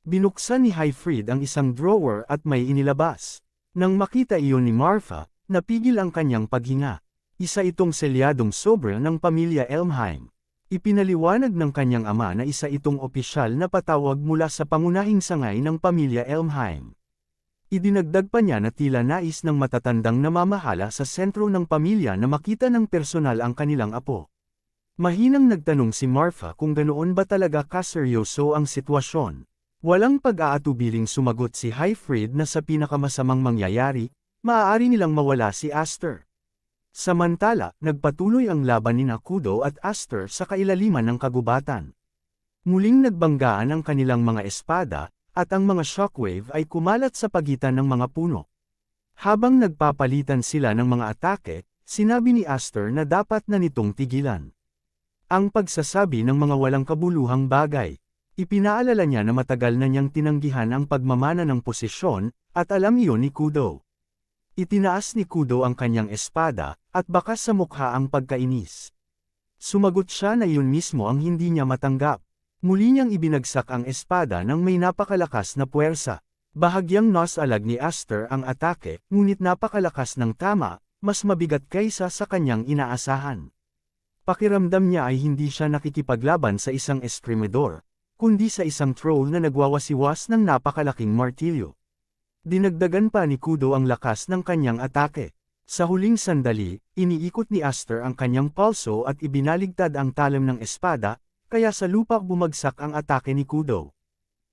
Binuksan ni Hyfried ang isang drawer at may inilabas. Nang makita iyon ni Marfa, napigil ang kanyang paghinga. Isa itong selyadong sobra ng pamilya Elmheim. Ipinaliwanag ng kanyang ama na isa itong opisyal na patawag mula sa pangunahing sangay ng pamilya Elmheim. Idinagdag pa niya na tila nais ng matatandang namamahala sa sentro ng pamilya na makita ng personal ang kanilang apo. Mahinang nagtanong si Marfa kung ganoon ba talaga kaseryoso ang sitwasyon. Walang pag-aatubiling sumagot si Hyfried na sa pinakamasamang mangyayari, maaari nilang mawala si Aster. Samantala, nagpatuloy ang laban ni Kudo at Aster sa kailaliman ng kagubatan. Muling nagbanggaan ang kanilang mga espada, at ang mga shockwave ay kumalat sa pagitan ng mga puno. Habang nagpapalitan sila ng mga atake, sinabi ni Aster na dapat na nitong tigilan. Ang pagsasabi ng mga walang kabuluhang bagay. Ipinaalala niya na matagal na niyang tinanggihan ang pagmamana ng posisyon, at alam iyon ni Kudo. Itinaas ni Kudo ang kanyang espada, at bakas sa mukha ang pagkainis. Sumagot siya na iyon mismo ang hindi niya matanggap. Muli niyang ibinagsak ang espada nang may napakalakas na puwersa. Bahagyang nasalag ni Aster ang atake, ngunit napakalakas ng tama, mas mabigat kaysa sa kanyang inaasahan. Pakiramdam niya ay hindi siya nakikipaglaban sa isang eskrimedor, kundi sa isang troll na nagwawasiwas ng napakalaking martilyo. Dinagdagan pa ni Kudo ang lakas ng kanyang atake. Sa huling sandali, iniikot ni Aster ang kanyang palso at ibinaligtad ang talim ng espada, kaya sa lupa bumagsak ang atake ni Kudo.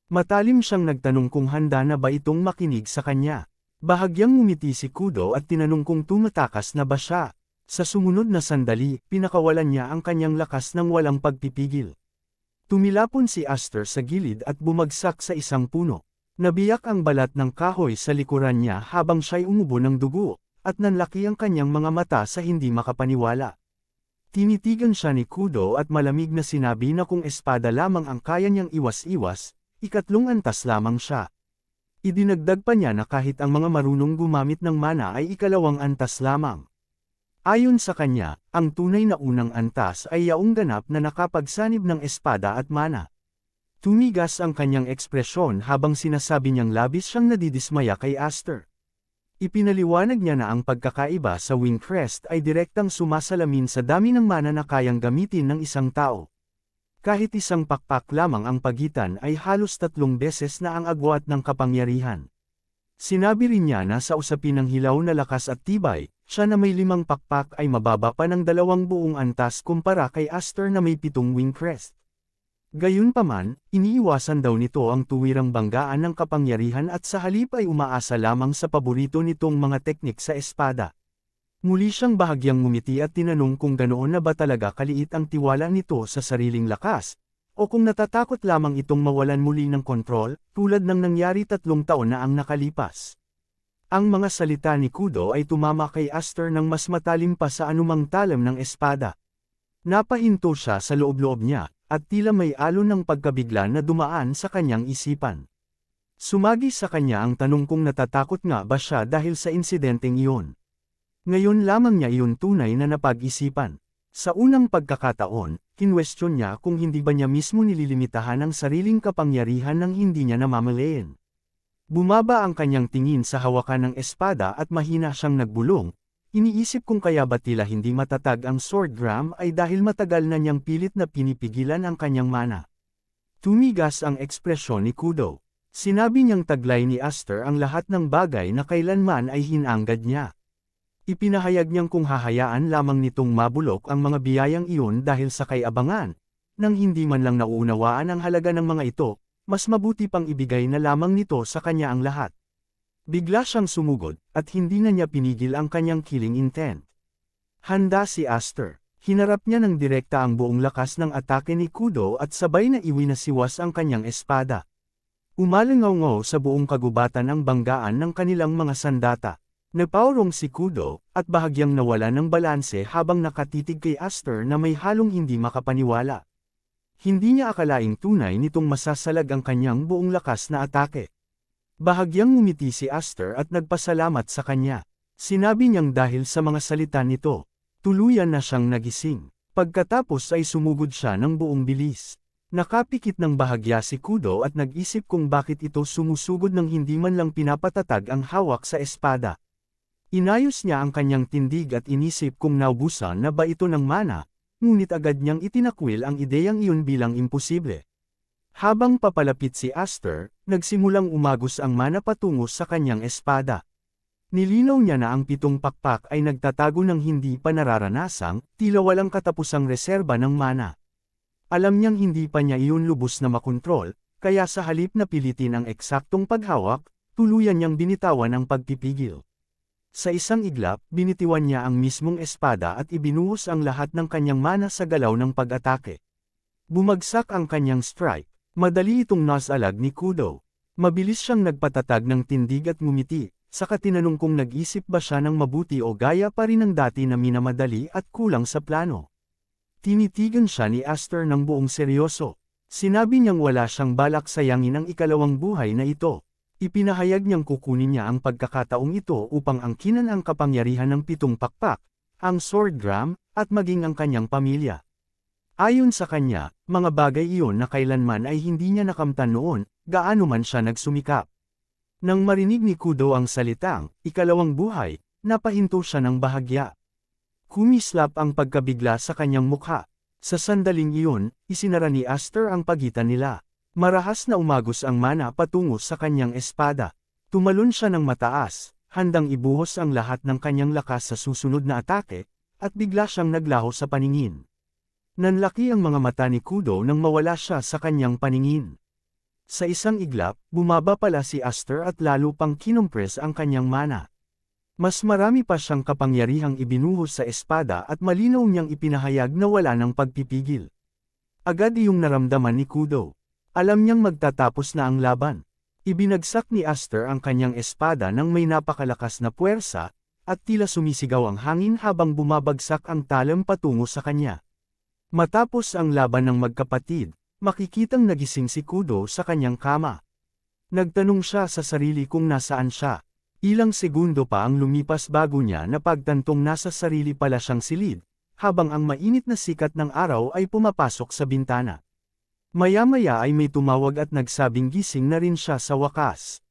Matalim siyang nagtanong kung handa na ba itong makinig sa kanya. Bahagyang ngumiti si Kudo at tinanong kung tumatakas na ba siya. Sa sumunod na sandali, pinakawalan niya ang kanyang lakas ng walang pagpipigil. Tumilapon si Aster sa gilid at bumagsak sa isang puno. Nabiyak ang balat ng kahoy sa likuran niya habang siya'y umubo ng dugo, at nanlaki ang kanyang mga mata sa hindi makapaniwala. Tinitigan siya ni Kudo at malamig na sinabi na kung espada lamang ang kaya niyang iwas-iwas, ikatlong antas lamang siya. Idinagdag pa niya na kahit ang mga marunong gumamit ng mana ay ikalawang antas lamang. Ayon sa kanya, ang tunay na unang antas ay yaong ganap na nakapagsanib ng espada at mana. Tumigas ang kanyang ekspresyon habang sinasabi niyang labis siyang nadidismaya kay Aster. Ipinaliwanag niya na ang pagkakaiba sa wing crest ay direktang sumasalamin sa dami ng mana na kayang gamitin ng isang tao. Kahit isang pakpak lamang ang pagitan ay halos 3 beses na ang agwat ng kapangyarihan. Sinabi rin niya na sa usapin ng hilaw na lakas at tibay, siya na may 5 pakpak ay mababa pa ng 2 buong antas kumpara kay Aster na may 7 wing crest. Gayunpaman, iniiwasan daw nito ang tuwirang banggaan ng kapangyarihan at sa halip ay umaasa lamang sa paborito nitong mga teknik sa espada. Muli siyang bahagyang ngumiti at tinanong kung ganoon na ba talaga kaliit ang tiwala nito sa sariling lakas, o kung natatakot lamang itong mawalan muli ng kontrol, tulad ng nangyari 3 taon na ang nakalipas. Ang mga salita ni Kudo ay tumama kay Aster ng mas matalim pa sa anumang talam ng espada. Napahinto siya sa loob-loob niya, at tila may alon ng pagkabigla na dumaan sa kanyang isipan. Sumagi sa kanya ang tanong kung natatakot nga ba siya dahil sa insidenteng iyon. Ngayon lamang niya iyon tunay na napag-isipan. Sa unang pagkakataon, kinwestiyon niya kung hindi ba niya mismo nililimitahan ang sariling kapangyarihan nang hindi niya namamalayan. Bumaba ang kanyang tingin sa hawakan ng espada at mahina siyang nagbulong. Iniisip kung kaya ba tila hindi matatag ang swordgram ay dahil matagal na niyang pilit na pinipigilan ang kanyang mana. Tumigas ang ekspresyon ni Kudo. Sinabi niyang taglay ni Aster ang lahat ng bagay na kailanman ay hinanggad niya. Ipinahayag niyang kung hahayaan lamang nitong mabulok ang mga biyayang iyon dahil sa kay-abangan, nang hindi man lang nauunawaan ang halaga ng mga ito, mas mabuti pang ibigay na lamang nito sa kanya ang lahat. Bigla siyang sumugod, at hindi na niya pinigil ang kanyang killing intent. Handa si Aster. Hinarap niya ng direkta ang buong lakas ng atake ni Kudo at sabay na iwinasiwas ang kanyang espada. Umalingaw-ngaw sa buong kagubatan ang banggaan ng kanilang mga sandata. Napaurong si Kudo, at bahagyang nawala ng balanse habang nakatitig kay Aster na may halong hindi makapaniwala. Hindi niya akalaing tunay nitong masasalag ang kanyang buong lakas na atake. Bahagyang ngumiti si Aster at nagpasalamat sa kanya. Sinabi niyang dahil sa mga salita nito, tuluyan na siyang nagising. Pagkatapos ay sumugod siya ng buong bilis. Nakapikit ng bahagya si Kudo at nag-isip kung bakit ito sumusugod ng hindi man lang pinapatatag ang hawak sa espada. Inayos niya ang kanyang tindig at inisip kung naubusan na ba ito ng mana, ngunit agad niyang itinakwil ang ideyang iyon bilang imposible. Habang papalapit si Aster, nagsimulang umagos ang mana patungo sa kanyang espada. Nilinaw niya na ang 7 pakpak ay nagtatago ng hindi pa nararanasang, tila walang katapusang reserba ng mana. Alam niyang hindi pa niya iyon lubos na makontrol, kaya sa halip na pilitin ang eksaktong paghawak, tuluyan niyang binitawan ang pagpipigil. Sa isang iglap, binitiwan niya ang mismong espada at ibinuhos ang lahat ng kanyang mana sa galaw ng pag-atake. Bumagsak ang kanyang strike. Madali itong nasalag ni Kudo. Mabilis siyang nagpatatag ng tindig at ngumiti, saka tinanong kung nag-isip ba siya ng mabuti o gaya pa rin ng dati na minamadali at kulang sa plano. Tinitigan siya ni Aster ng buong seryoso. Sinabi niyang wala siyang balak sayangin ang ikalawang buhay na ito. Ipinahayag niyang kukunin niya ang pagkakataong ito upang angkinan ang kapangyarihan ng 7 pakpak, ang swordgram, at maging ang kanyang pamilya. Ayon sa kanya, mga bagay iyon na kailanman ay hindi niya nakamtan noon, gaano man siya nagsumikap. Nang marinig ni Kudo ang salitang, ikalawang buhay, napahinto siya ng bahagya. Kumislap ang pagkabigla sa kanyang mukha. Sa sandaling iyon, isinara ni Aster ang pagitan nila. Marahas na umagos ang mana patungo sa kanyang espada. Tumalon siya ng mataas, handang ibuhos ang lahat ng kanyang lakas sa susunod na atake, at bigla siyang naglaho sa paningin. Nanlaki ang mga mata ni Kudo nang mawala siya sa kanyang paningin. Sa isang iglap, bumaba pala si Aster at lalo pang kinompres ang kanyang mana. Mas marami pa siyang kapangyarihang ibinuhos sa espada at malinaw niyang ipinahayag na wala ng pagpipigil. Agad iyong naramdaman ni Kudo. Alam niyang magtatapos na ang laban. Ibinagsak ni Aster ang kanyang espada nang may napakalakas na puwersa, at tila sumisigaw ang hangin habang bumabagsak ang talam patungo sa kanya. Matapos ang laban ng magkapatid, makikitang nagising si Kudo sa kanyang kama. Nagtanong siya sa sarili kung nasaan siya. Ilang segundo pa ang lumipas bago niya napagtantong nasa sarili pala siyang silid, habang ang mainit na sikat ng araw ay pumapasok sa bintana. Maya-maya ay may tumawag at nagsabing gising na rin siya sa wakas.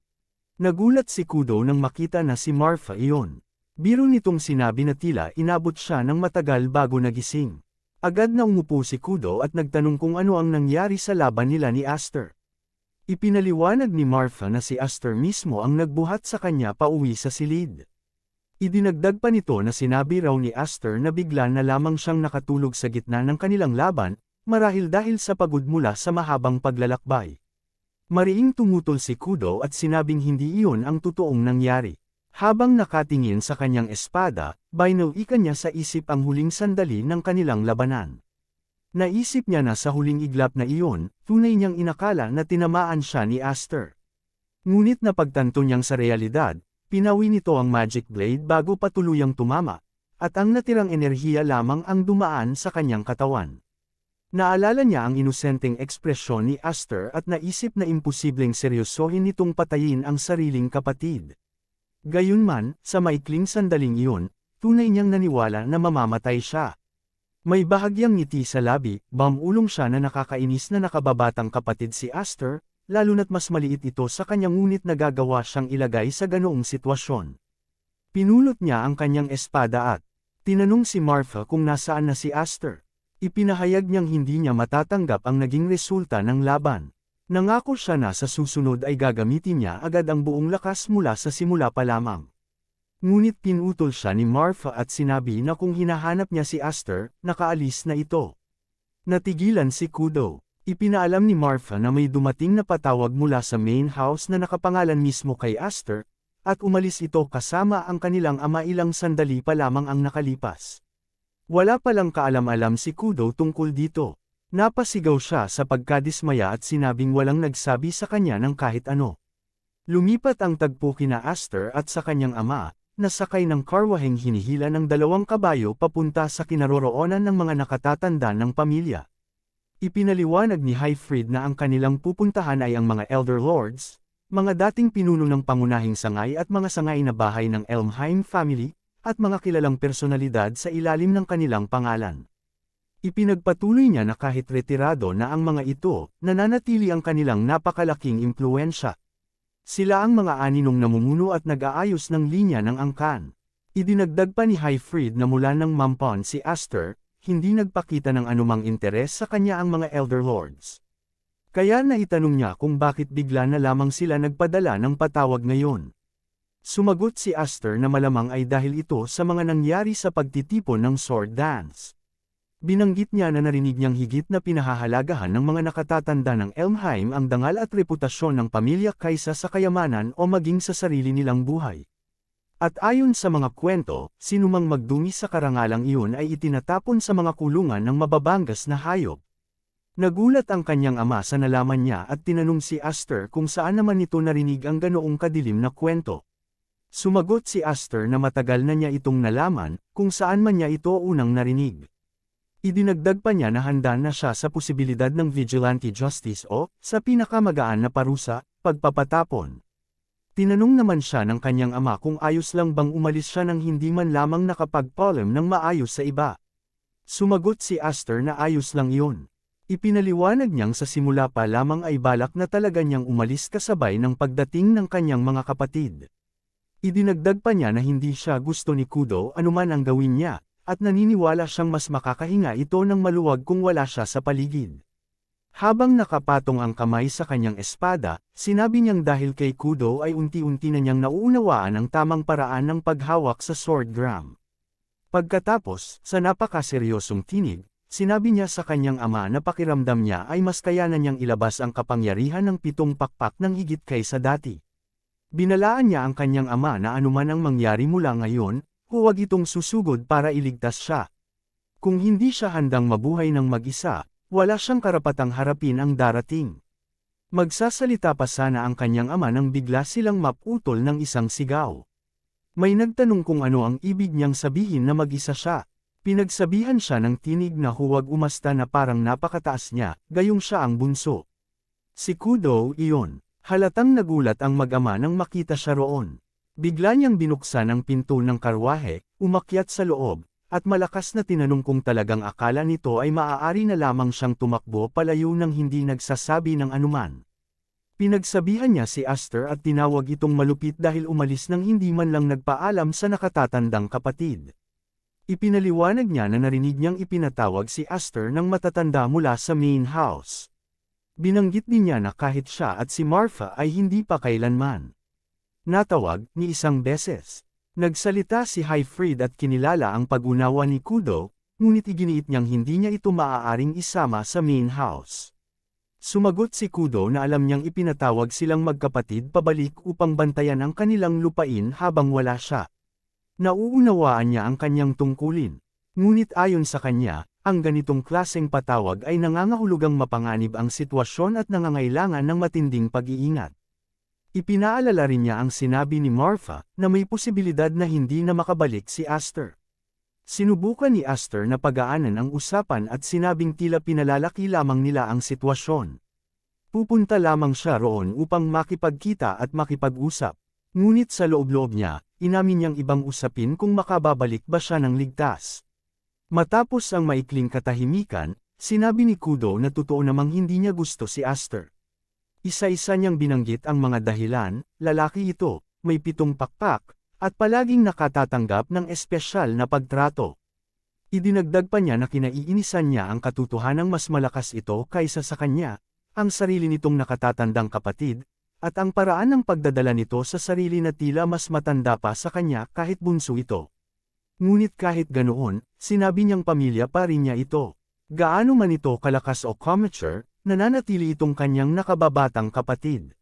Nagulat si Kudo nang makita na si Marfa iyon. Biro nitong sinabi na tila inabot siya ng matagal bago nagising. Agad na umupo si Kudo at nagtanong kung ano ang nangyari sa laban nila ni Aster. Ipinaliwanag ni Marfa na si Aster mismo ang nagbuhat sa kanya pauwi sa silid. Idinagdag pa nito na sinabi raw ni Aster na bigla na lamang siyang nakatulog sa gitna ng kanilang laban, marahil dahil sa pagod mula sa mahabang paglalakbay. Mariing tumutol si Kudo at sinabing hindi iyon ang totoong nangyari. Habang nakatingin sa kanyang espada, binawikan niya sa isip ang huling sandali ng kanilang labanan. Naisip niya na sa huling iglap na iyon, tunay niyang inakala na tinamaan siya ni Aster. Ngunit napagtanto niyang sa realidad, pinawi nito ang magic blade bago pa tuluyang tumama, at ang natirang enerhiya lamang ang dumaan sa kanyang katawan. Naalala niya ang inosenteng ekspresyon ni Aster at naisip na imposibleng seryosohin nitong patayin ang sariling kapatid. Gayunman, sa maikling sandaling iyon, tunay niyang naniwala na mamamatay siya. May bahagyang ngiti sa labi, bamulong siya na nakakainis na nakababatang kapatid si Aster, lalo na't mas maliit ito sa kanya ngunit nagagawa siyang ilagay sa ganoong sitwasyon. Pinulot niya ang kanyang espada at tinanong si Marfa kung nasaan na si Aster. Ipinahayag niyang hindi niya matatanggap ang naging resulta ng laban. Nangako siya na sa susunod ay gagamitin niya agad ang buong lakas mula sa simula pa lamang. Ngunit pinutol siya ni Marfa at sinabi na kung hinahanap niya si Aster, nakaalis na ito. Natigilan si Kudo. Ipinaalam ni Marfa na may dumating na patawag mula sa main house na nakapangalan mismo kay Aster, at umalis ito kasama ang kanilang ama ilang sandali pa lamang ang nakalipas. Wala palang kaalam-alam si Kudo tungkol dito. Napasigaw siya sa pagkadismaya at sinabing walang nagsabi sa kanya ng kahit ano. Lumipat ang tagpo kina Aster at sa kanyang ama, nasakay ng karwaheng hinihila ng 2 kabayo papunta sa kinaroroonan ng mga nakatatanda ng pamilya. Ipinaliwanag ni Highfried na ang kanilang pupuntahan ay ang mga Elder Lords, mga dating pinuno ng pangunahing sangay at mga sangay na bahay ng Elmheim family, at mga kilalang personalidad sa ilalim ng kanilang pangalan. Ipinagpatuloy niya na kahit retirado na ang mga ito, nananatili ang kanilang napakalaking impluwensya. Sila ang mga aninong namumuno at nag-aayos ng linya ng angkan. Idinagdag pa ni Highfried na mula nang mampon si Aster, hindi nagpakita ng anumang interes sa kanya ang mga Elder Lords. Kaya naitanong niya kung bakit bigla na lamang sila nagpadala ng patawag ngayon. Sumagot si Aster na malamang ay dahil ito sa mga nangyari sa pagtitipon ng sword dance. Binanggit niya na narinig niyang higit na pinahahalagahan ng mga nakatatanda ng Elmheim ang dangal at reputasyon ng pamilya kaysa sa kayamanan o maging sa sarili nilang buhay. At ayon sa mga kwento, sinumang magdumi sa karangalang iyon ay itinatapon sa mga kulungan ng mababangas na hayop. Nagulat ang kanyang ama sa nalaman niya at tinanong si Aster kung saan naman ito narinig ang ganoong kadilim na kwento. Sumagot si Aster na matagal na niya itong nalaman, kung saan man niya ito unang narinig. Idinagdag pa niya na handa na siya sa posibilidad ng vigilante justice o, sa pinakamagaan na parusa, pagpapatapon. Tinanong naman siya ng kanyang ama kung ayos lang bang umalis siya nang hindi man lamang nakapagpolem ng maayos sa iba. Sumagot si Aster na ayos lang iyon. Ipinaliwanag niyang sa simula pa lamang ay balak na talaga niyang umalis kasabay ng pagdating ng kanyang mga kapatid. Idinagdag pa niya na hindi siya gusto ni Kudo anuman ang gawin niya, at naniniwala siyang mas makakahinga ito ng maluwag kung wala siya sa paligid. Habang nakapatong ang kamay sa kanyang espada, sinabi niyang dahil kay Kudo ay unti-unti na niyang nauunawaan ang tamang paraan ng paghawak sa sword gram. Pagkatapos, sa napakaseryosong tinig, sinabi niya sa kanyang ama na pakiramdam niya ay mas kayanan niyang ilabas ang kapangyarihan ng 7 pakpak ng higit kaysa dati. Binalaan niya ang kanyang ama na anuman ang mangyari mula ngayon, huwag itong susugod para iligtas siya. Kung hindi siya handang mabuhay ng mag-isa, wala siyang karapatang harapin ang darating. Magsasalita pa sana ang kanyang ama nang bigla silang maputol ng isang sigaw. May nagtanong kung ano ang ibig niyang sabihin na mag-isa siya. Pinagsabihan siya ng tinig na huwag umasta na parang napakataas niya, gayong siya ang bunso. Si Kudo iyon. Halatang nagulat ang mag-ama nang makita siya roon. Bigla niyang binuksan ang pinto ng karwahe, umakyat sa loob, at malakas na tinanong kung talagang akala nito ay maaari na lamang siyang tumakbo palayo nang hindi nagsasabi ng anuman. Pinagsabihan niya si Aster at tinawag itong malupit dahil umalis nang hindi man lang nagpaalam sa nakatatandang kapatid. Ipinaliwanag niya na narinig niyang ipinatawag si Aster ng matatanda mula sa main house. Binanggit din niya na kahit siya at si Marfa ay hindi pa kailanman natawag ni isang beses. Nagsalita si Highfried at kinilala ang pag-unawa ni Kudo, ngunit iginiit niyang hindi niya ito maaaring isama sa main house. Sumagot si Kudo na alam niyang ipinatawag silang magkapatid pabalik upang bantayan ang kanilang lupain habang wala siya. Nauunawaan niya ang kanyang tungkulin. Ngunit ayon sa kanya, ang ganitong klaseng patawag ay nangangahulugang mapanganib ang sitwasyon at nangangailangan ng matinding pag-iingat. Ipinaalala rin niya ang sinabi ni Marfa na may posibilidad na hindi na makabalik si Aster. Sinubukan ni Aster na pagaanan ang usapan at sinabing tila pinalalaki lamang nila ang sitwasyon. Pupunta lamang siya roon upang makipagkita at makipag-usap. Ngunit sa loob-loob niya, inamin niyang ibang usapin kung makababalik ba siya ng ligtas. Matapos ang maikling katahimikan, sinabi ni Kudo na totoo namang hindi niya gusto si Aster. Isa-isa niyang binanggit ang mga dahilan, lalaki ito, may 7 pakpak, at palaging nakatatanggap ng espesyal na pagtrato. Idinagdag pa niya na kinaiinisan niya ang katotohanang mas malakas ito kaysa sa kanya, ang sarili nitong nakatatandang kapatid, at ang paraan ng pagdadala nito sa sarili na tila mas matanda pa sa kanya kahit bunso ito. Ngunit kahit ganoon, sinabi niyang pamilya pa rin niya ito. Gaano man ito kalakas o amateur, nananatili itong kanyang nakababatang kapatid.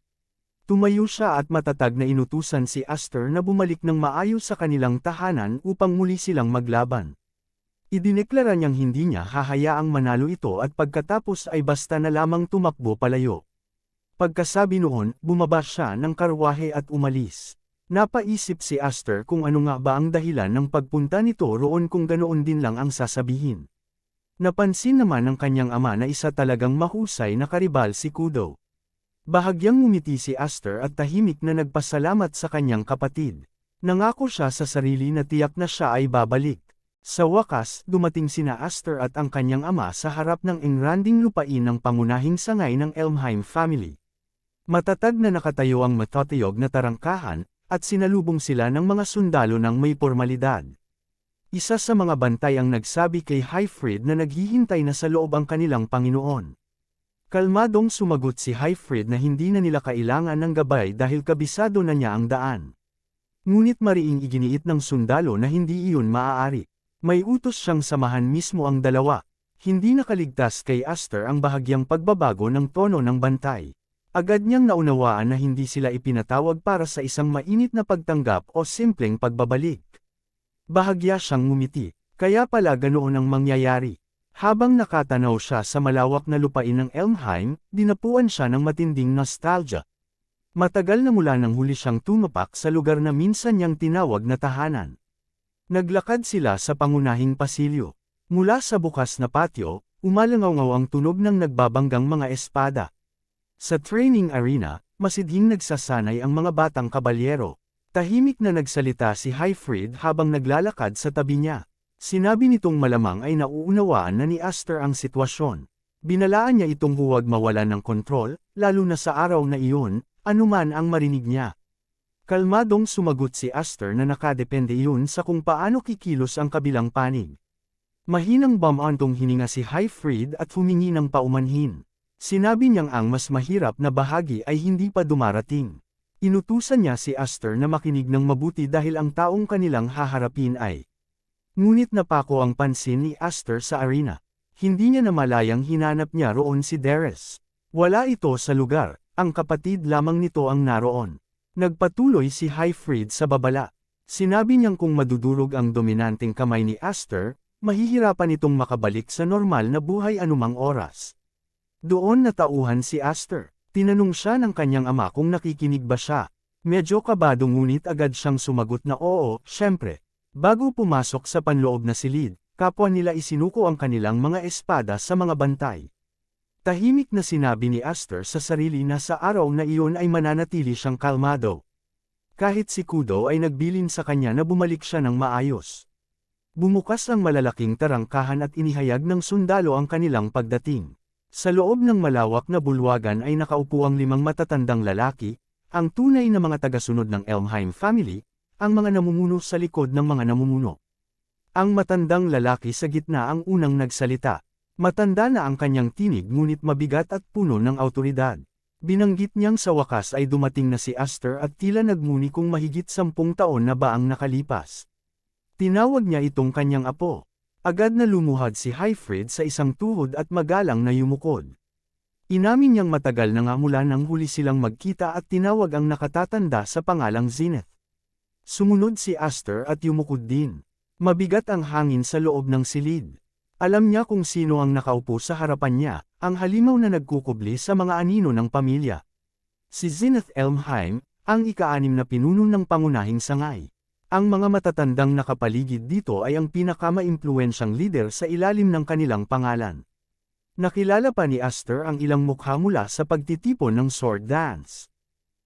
Tumayo siya at matatag na inutusan si Aster na bumalik ng maayos sa kanilang tahanan upang muli silang maglaban. Idineklara niyang hindi niya hahayaang manalo ito at pagkatapos ay basta na lamang tumakbo palayo. Pagkasabi noon, bumaba siya ng karwahe at umalis. Napaisip si Aster kung ano nga ba ang dahilan ng pagpunta nito roon kung ganoon din lang ang sasabihin. Napansin naman ng kanyang ama na isa talagang mahusay na karibal si Kudo. Bahagyang ngumiti si Aster at tahimik na nagpasalamat sa kanyang kapatid. Nangako siya sa sarili na tiyak na siya ay babalik. Sa wakas, dumating sina Aster at ang kanyang ama sa harap ng engranding lupain ng pangunahing sangay ng Elmheim family. Matatag na nakatayo ang matatayog na tarangkahan, at sinalubong sila ng mga sundalo ng may pormalidad. Isa sa mga bantay ang nagsabi kay Hyfried na naghihintay na sa loob ang kanilang Panginoon. Kalmadong sumagot si Hyfried na hindi na nila kailangan ng gabay dahil kabisado na niya ang daan. Ngunit mariing iginiit ng sundalo na hindi iyon maaari. May utos siyang samahan mismo ang dalawa. Hindi nakaligtas kay Aster ang bahagyang pagbabago ng tono ng bantay. Agad niyang naunawaan na hindi sila ipinatawag para sa isang mainit na pagtanggap o simpleng pagbabalik. Bahagya siyang ngumiti, kaya pala ganoon ang mangyayari. Habang nakatanaw siya sa malawak na lupain ng Elmheim, dinapuan siya ng matinding nostalgia. Matagal na mula nang huli siyang tumapak sa lugar na minsan niyang tinawag na tahanan. Naglakad sila sa pangunahing pasilyo. Mula sa bukas na patio, umalangaw-ngaw ang tunog ng nagbabanggang mga espada. Sa training arena, masidhing nagsasanay ang mga batang kabalyero. Tahimik na nagsalita si Hyfried habang naglalakad sa tabi niya. Sinabi nitong malamang ay nauunawaan na ni Aster ang sitwasyon. Binalaan niya itong huwag mawalan ng kontrol, lalo na sa araw na iyon, anuman ang marinig niya. Kalmadong sumagot si Aster na nakadepende iyon sa kung paano kikilos ang kabilang panig. Mahinang bumantong hininga si Hyfried at humingi ng paumanhin. Sinabi niyang ang mas mahirap na bahagi ay hindi pa dumarating. Inutusan niya si Aster na makinig ng mabuti dahil ang taong kanilang haharapin ay. Ngunit napako ang pansin ni Aster sa arena. Hindi niya namalayang hinanap niya roon si Deres. Wala ito sa lugar, ang kapatid lamang nito ang naroon. Nagpatuloy si Hyfried sa babala. Sinabi niyang kung madudurog ang dominanteng kamay ni Aster, mahihirapan itong makabalik sa normal na buhay anumang oras. Doon natauhan si Aster. Tinanong siya ng kanyang ama kung nakikinig ba siya. Medyo kabado ngunit agad siyang sumagot na oo, syempre. Bago pumasok sa panloob na silid, kapwa nila isinuko ang kanilang mga espada sa mga bantay. Tahimik na sinabi ni Aster sa sarili na sa araw na iyon ay mananatili siyang kalmado. Kahit si Kudo ay nagbilin sa kanya na bumalik siya ng maayos. Bumukas ang malalaking tarangkahan at inihayag ng sundalo ang kanilang pagdating. Sa loob ng malawak na bulwagan ay nakaupo ang 5 matatandang lalaki, ang tunay na mga tagasunod ng Elmheim family, ang mga namumuno sa likod ng mga namumuno. Ang matandang lalaki sa gitna ang unang nagsalita. Matanda na ang kanyang tinig ngunit mabigat at puno ng awtoridad. Binanggit niyang sa wakas ay dumating na si Aster at tila nagmuni kung mahigit 10 taon na ba ang nakalipas. Tinawag niya itong kanyang apo. Agad na lumuhad si Hyfried sa isang tuhod at magalang na yumukod. Inamin niyang matagal na nga mula nang huli silang magkita at tinawag ang nakatatanda sa pangalang Zenith. Sumunod si Aster at yumukod din. Mabigat ang hangin sa loob ng silid. Alam niya kung sino ang nakaupo sa harapan niya, ang halimaw na nagkukubli sa mga anino ng pamilya. Si Zenith Elmheim, ang ika-6 na pinuno ng pangunahing sangay. Ang mga matatandang nakapaligid dito ay ang pinakama-impluwensyang lider sa ilalim ng kanilang pangalan. Nakilala pa ni Aster ang ilang mukha mula sa pagtitipon ng sword dance.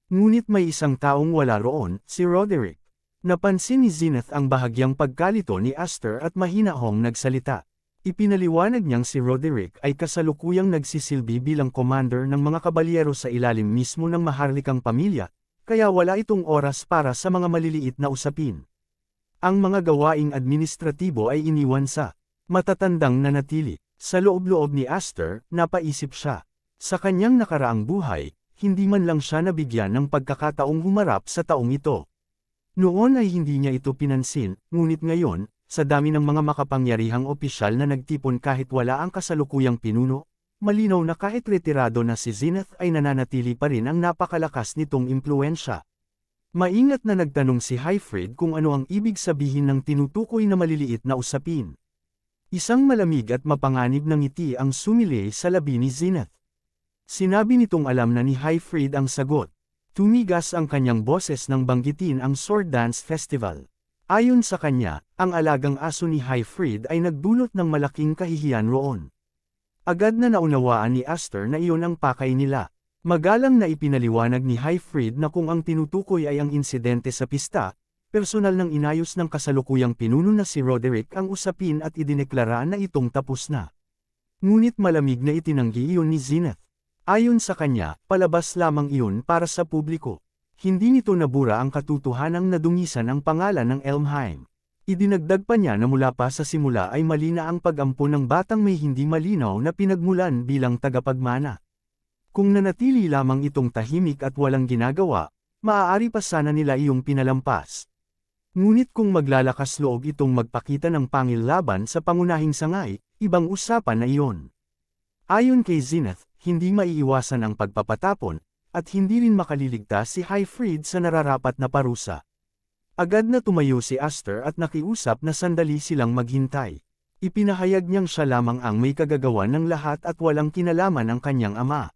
Ngunit may isang taong wala roon, si Roderick. Napansin ni Zenith ang bahagyang pagkalito ni Aster at mahinahong nagsalita. Ipinaliwanag niyang si Roderick ay kasalukuyang nagsisilbi bilang commander ng mga kabalyero sa ilalim mismo ng maharlikang pamilya, kaya wala itong oras para sa mga maliliit na usapin. Ang mga gawaing administratibo ay iniwan sa matatandang nanatili. Sa loob-loob ni Aster, napaisip siya. Sa kanyang nakaraang buhay, hindi man lang siya nabigyan ng pagkakataong humarap sa taong ito. Noon ay hindi niya ito pinansin, ngunit ngayon, sa dami ng mga makapangyarihang opisyal na nagtipon kahit wala ang kasalukuyang pinuno, malinaw na kahit retirado na si Zenith ay nananatili pa rin ang napakalakas nitong impluwensya. Maingat na nagtanong si Hyfried kung ano ang ibig sabihin ng tinutukoy na maliliit na usapin. Isang malamig at mapanganib na ngiti ang sumilay sa labi ni Zenith. Sinabi nitong alam na ni Hyfried ang sagot. Tumigas ang kanyang boses nang banggitin ang Sword Dance Festival. Ayon sa kanya, ang alagang aso ni Hyfried ay nagdulot ng malaking kahihiyan roon. Agad na naunawaan ni Aster na iyon ang pakay nila. Magalang na ipinaliwanag ni Hyfried na kung ang tinutukoy ay ang insidente sa pista, personal nang inayos ng kasalukuyang pinuno na si Roderick ang usapin at idineklara na itong tapos na. Ngunit malamig na itinanggi iyon ni Zenith. Ayon sa kanya, palabas lamang iyon para sa publiko. Hindi nito nabura ang katotohanang nadungisan ang pangalan ng Elmheim. Idinagdag pa niya na mula pa sa simula ay mali na ang pag-ampon ng batang may hindi malinaw na pinagmulan bilang tagapagmana. Kung nanatili lamang itong tahimik at walang ginagawa, maaari pa sana nila iyong pinalampas. Ngunit kung maglalakas loob itong magpakita ng pangil laban sa pangunahing sangay, ibang usapan na iyon. Ayon kay Zenith, hindi maiiwasan ang pagpapatapon, at hindi rin makaliligtas si Hyfried sa nararapat na parusa. Agad na tumayo si Aster at nakiusap na sandali silang maghintay. Ipinahayag niyang siya lamang ang may kagagawan ng lahat at walang kinalaman ang kanyang ama.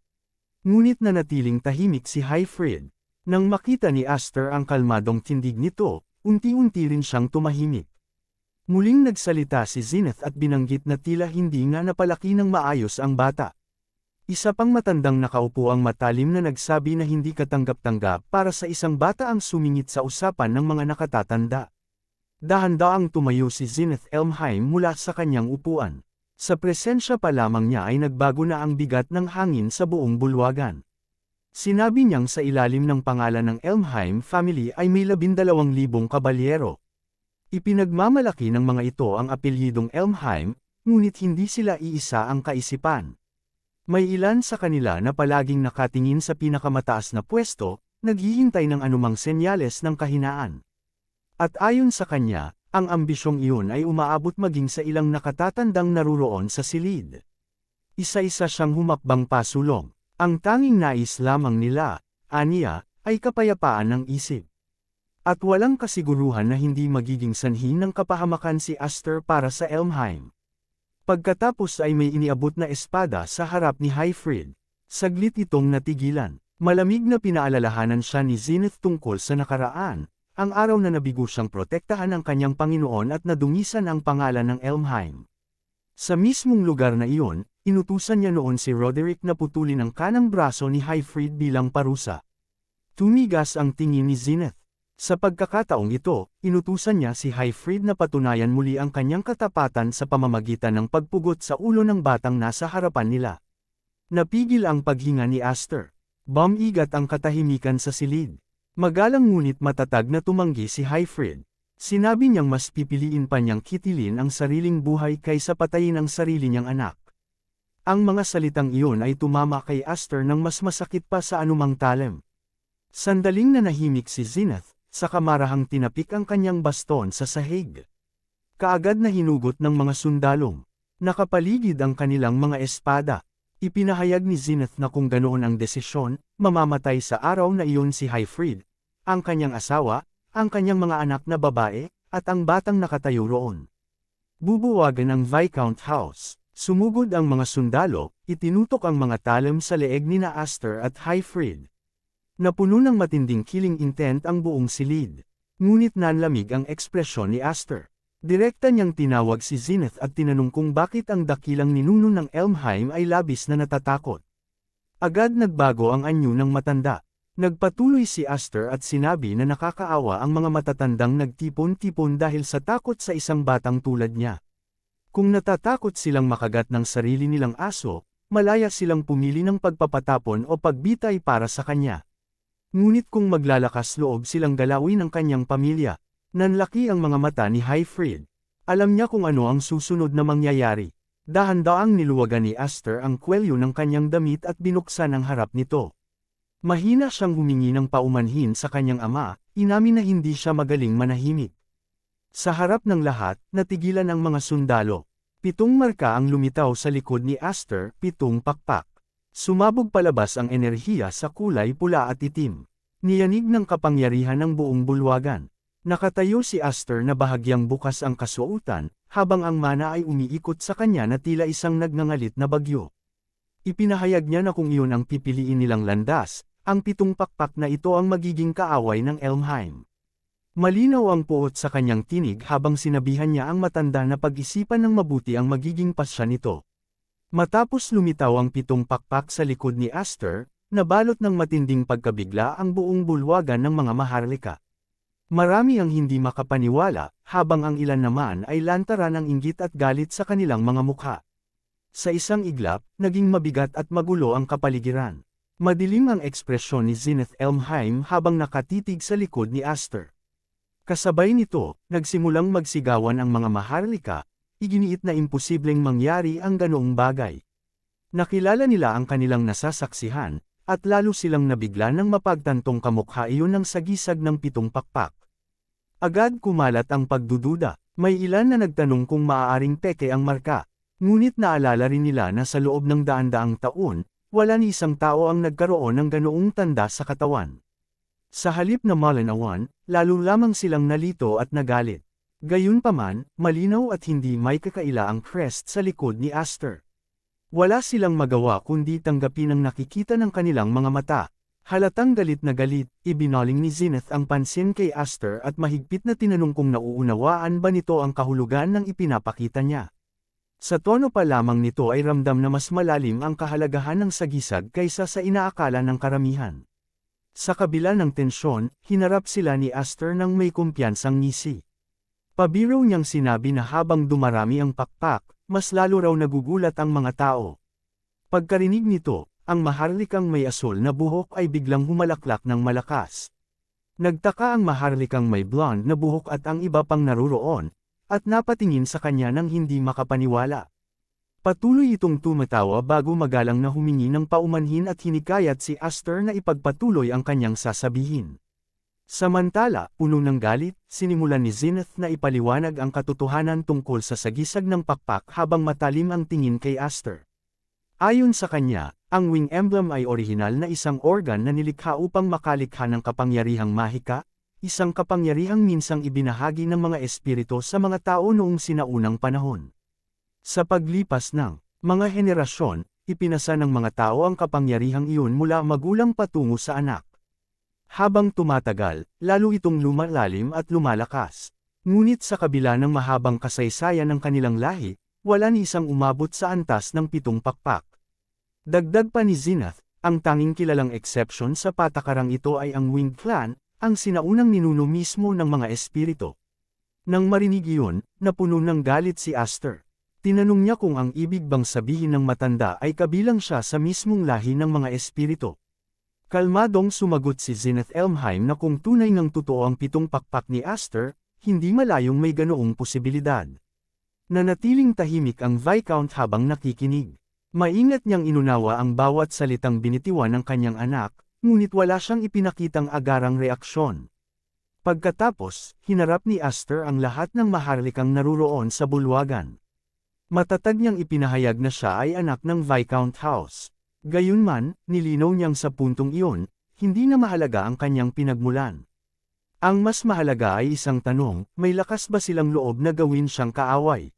Ngunit nanatiling tahimik si Hyfried. Nang makita ni Aster ang kalmadong tindig nito, unti-unti rin siyang tumahimik. Muling nagsalita si Zenith at binanggit na tila hindi nga napalaki ng maayos ang bata. Isa pang matandang nakaupo ang matalim na nagsabi na hindi katanggap-tanggap para sa isang bata ang sumingit sa usapan ng mga nakatatanda. Dahan-daang tumayo si Zenith Elmheim mula sa kanyang upuan. Sa presensya pa lamang niya ay nagbago na ang bigat ng hangin sa buong bulwagan. Sinabi niyang sa ilalim ng pangalan ng Elmheim family ay may 12,000 kabalyero. Ipinagmamalaki ng mga ito ang apelyidong Elmheim, ngunit hindi sila iisa ang kaisipan. May ilan sa kanila na palaging nakatingin sa pinakamataas na pwesto, naghihintay ng anumang senyales ng kahinaan. At ayon sa kanya, ang ambisyong iyon ay umaabot maging sa ilang nakatatandang naruroon sa silid. Isa-isa siyang humakbang pasulong. Ang tanging nais lamang nila, aniya, ay kapayapaan ng isip. At walang kasiguruhan na hindi magiging sanhi ng kapahamakan si Aster para sa Elmheim. Pagkatapos ay may iniabot na espada sa harap ni Hyfried. Saglit itong natigilan. Malamig na pinaalalahanan siya ni Zenith tungkol sa nakaraan, ang araw na nabigo siyang protektahan ang kanyang Panginoon at nadungisan ang pangalan ng Elmheim. Sa mismong lugar na iyon, inutusan niya noon si Roderick na putulin ang kanang braso ni Hyfried bilang parusa. Tumigas ang tingin ni Zenith. Sa pagkakataong ito, inutusan niya si Hyfried na patunayan muli ang kanyang katapatan sa pamamagitan ng pagpugot sa ulo ng batang nasa harapan nila. Napigil ang paghinga ni Aster. Bumigat ang katahimikan sa silid. Magalang ngunit matatag na tumanggi si Hyfried. Sinabi niyang mas pipiliin pa niyang kitilin ang sariling buhay kaysa patayin ang sarili niyang anak. Ang mga salitang iyon ay tumama kay Aster nang mas masakit pa sa anumang talem. Sandaling nanahimik si Zenith, sa kamarahang tinapik ang kanyang baston sa sahig. Kaagad na hinugot ng mga sundalong. Nakapaligid ang kanilang mga espada. Ipinahayag ni Zenith na kung ganoon ang desisyon, mamamatay sa araw na iyon si Highfried, ang kanyang asawa, ang kanyang mga anak na babae, at ang batang nakatayo roon. Bubuwagan ang Viscount House. Sumugod ang mga sundalo, itinutok ang mga talim sa leeg ni na Aster at Highfried. Napuno ng matinding killing intent ang buong silid. Ngunit nanlamig ang ekspresyon ni Aster. Direkta niyang tinawag si Zenith at tinanong kung bakit ang dakilang ninuno ng Elmheim ay labis na natatakot. Agad nagbago ang anyo ng matanda. Nagpatuloy si Aster at sinabi na nakakaawa ang mga matatandang nagtipon-tipon dahil sa takot sa isang batang tulad niya. Kung natatakot silang makagat ng sarili nilang aso, malaya silang pumili ng pagpapatapon o pagbitay para sa kanya. Ngunit kung maglalakas loob silang galawin ang kanyang pamilya, nanlaki ang mga mata ni Highfried. Alam niya kung ano ang susunod na mangyayari. Dahan-daang niluwagan ni Aster ang kwelyo ng kanyang damit at binuksan ang harap nito. Mahina siyang humingi ng paumanhin sa kanyang ama, inamin na hindi siya magaling manahimik. Sa harap ng lahat, natigilan ang mga sundalo. 7 marka ang lumitaw sa likod ni Aster, 7 pakpak. Sumabog palabas ang enerhiya sa kulay pula at itim. Niyanig ng kapangyarihan ng buong bulwagan. Nakatayo si Aster na bahagyang bukas ang kasuotan, habang ang mana ay umiikot sa kanya na tila isang nagngangalit na bagyo. Ipinahayag niya na kung iyon ang pipiliin nilang landas, ang 7 pakpak na ito ang magiging kaaway ng Elmheim. Malinaw ang puot sa kanyang tinig habang sinabihan niya ang matanda na pag-isipan ng mabuti ang magiging pasya nito. Matapos lumitaw ang 7 pakpak sa likod ni Aster, nabalot ng matinding pagkabigla ang buong bulwagan ng mga maharlika. Marami ang hindi makapaniwala, habang ang ilan naman ay lantaran ng inggit at galit sa kanilang mga mukha. Sa isang iglap, naging mabigat at magulo ang kapaligiran. Madilim ang ekspresyon ni Zenith Elmheim habang nakatitig sa likod ni Aster. Kasabay nito, nagsimulang magsigawan ang mga maharlika, iginiit na imposibleng mangyari ang ganoong bagay. Nakilala nila ang kanilang nasasaksihan, at lalo silang nabigla nang mapagtantong kamukha iyon ng sagisag ng 7 pakpak. Agad kumalat ang pagdududa, may ilan na nagtanong kung maaaring peke ang marka, ngunit naalala rin nila na sa loob ng daan-daang taon, wala ni isang tao ang nagkaroon ng ganoong tanda sa katawan. Sa halip na malinawan, lalo lamang silang nalito at nagalit. Gayunpaman, malinaw at hindi may kakaila ang crest sa likod ni Aster. Wala silang magawa kundi tanggapin ang nakikita ng kanilang mga mata. Halatang galit na galit, ibinaling ni Zenith ang pansin kay Aster at mahigpit na tinanong kung nauunawaan ba nito ang kahulugan ng ipinapakita niya. Sa tono pa lamang nito ay ramdam na mas malalim ang kahalagahan ng sagisag kaysa sa inaakala ng karamihan. Sa kabila ng tensyon, hinarap sila ni Aster ng may kumpiyansang ngisi. Pabiro niyang sinabi na habang dumarami ang pakpak, mas lalo raw nagugulat ang mga tao. Pagkarinig nito, ang maharlikang may asul na buhok ay biglang humalaklak ng malakas. Nagtaka ang maharlikang may blonde na buhok at ang iba pang naruroon, at napatingin sa kanya nang hindi makapaniwala. Patuloy itong tumatawa bago magalang na humingi ng paumanhin at hinikayat si Aster na ipagpatuloy ang kanyang sasabihin. Samantala, puno ng galit, sinimulan ni Zenith na ipaliwanag ang katotohanan tungkol sa sagisag ng pakpak habang matalim ang tingin kay Aster. Ayon sa kanya, ang wing emblem ay orihinal na isang organ na nilikha upang makalikha ng kapangyarihang mahika, isang kapangyarihang minsang ibinahagi ng mga espiritu sa mga tao noong sinaunang panahon. Sa paglipas ng mga henerasyon, ipinasa ng mga tao ang kapangyarihang iyon mula magulang patungo sa anak. Habang tumatagal, lalo itong lumalalim at lumalakas. Ngunit sa kabila ng mahabang kasaysayan ng kanilang lahi, wala ni isang umabot sa antas ng 7 pakpak. Dagdag pa ni Zenith, ang tanging kilalang exception sa patakarang ito ay ang Winged Clan, ang sinaunang ninuno mismo ng mga espiritu. Nang marinig iyon, napuno ng galit si Aster. Tinanong niya kung ang ibig bang sabihin ng matanda ay kabilang siya sa mismong lahi ng mga espiritu. Kalmadong sumagot si Zenith Elmheim na kung tunay ng totoo ang 7 pakpak ni Aster, hindi malayong may ganoong posibilidad. Nanatiling tahimik ang Viscount habang nakikinig. Maingat niyang inunawa ang bawat salitang binitiwan ng kanyang anak, ngunit wala siyang ipinakitang agarang reaksyon. Pagkatapos, hinarap ni Aster ang lahat ng maharlikang naruroon sa bulwagan. Matatag niyang ipinahayag na siya ay anak ng Viscount House. Gayunman, nilinaw niyang sa puntong iyon, hindi na mahalaga ang kanyang pinagmulan. Ang mas mahalaga ay isang tanong, may lakas ba silang loob na gawin siyang kaaway?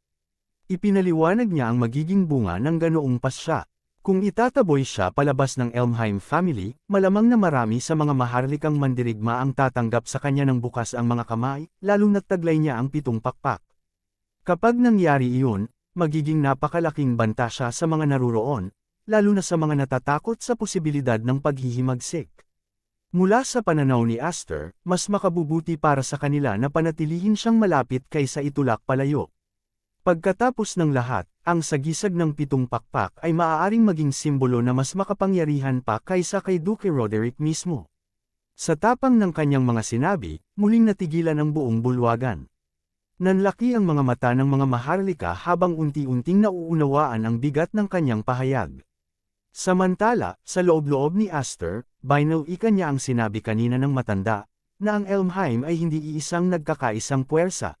Ipinaliwanag niya ang magiging bunga ng ganoong pasya. Kung itataboy siya palabas ng Elmheim family, malamang na marami sa mga maharlikang mandirigma ang tatanggap sa kanya ng bukas ang mga kamay, lalo na't taglay niya ang 7 pakpak. Kapag nangyari iyon, magiging napakalaking banta siya sa mga naruroon, lalo na sa mga natatakot sa posibilidad ng paghihimagsik. Mula sa pananaw ni Aster, mas makabubuti para sa kanila na panatilihin siyang malapit kaysa itulak palayo. Pagkatapos ng lahat, ang sagisag ng 7 pakpak ay maaaring maging simbolo na mas makapangyarihan pa kaysa kay Duke Roderick mismo. Sa tapang ng kanyang mga sinabi, muling natigilan ang buong bulwagan. Nanlaki ang mga mata ng mga maharlika habang unti-unting nauunawaan ang bigat ng kanyang pahayag. Samantala, sa loob-loob ni Aster, binalika niya ang sinabi kanina ng matanda, na ang Elmheim ay hindi iisang nagkakaisang puwersa.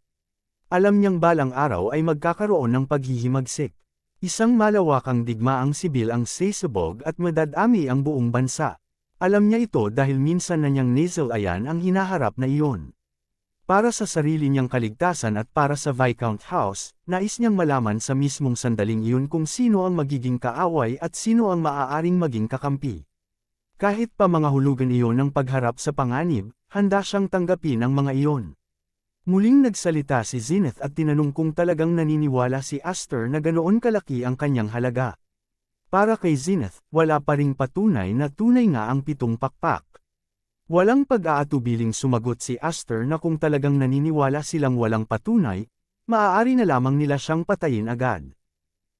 Alam niyang balang araw ay magkakaroon ng paghihimagsik. Isang malawakang digmaang sibil ang sasabog at madadami ang buong bansa. Alam niya ito dahil minsan na niyang nasalayan ang hinaharap na iyon. Para sa sarili niyang kaligtasan at para sa Viscount House, nais niyang malaman sa mismong sandaling iyon kung sino ang magiging kaaway at sino ang maaaring maging kakampi. Kahit pa mga hulugan iyon ng pagharap sa panganib, handa siyang tanggapin ang mga iyon. Muling nagsalita si Zenith at tinanong kung talagang naniniwala si Aster na ganoon kalaki ang kanyang halaga. Para kay Zenith, wala pa ring patunay na tunay nga ang 7 pakpak. Walang pag-aatubiling sumagot si Aster na kung talagang naniniwala silang walang patunay, maaari na lamang nila siyang patayin agad.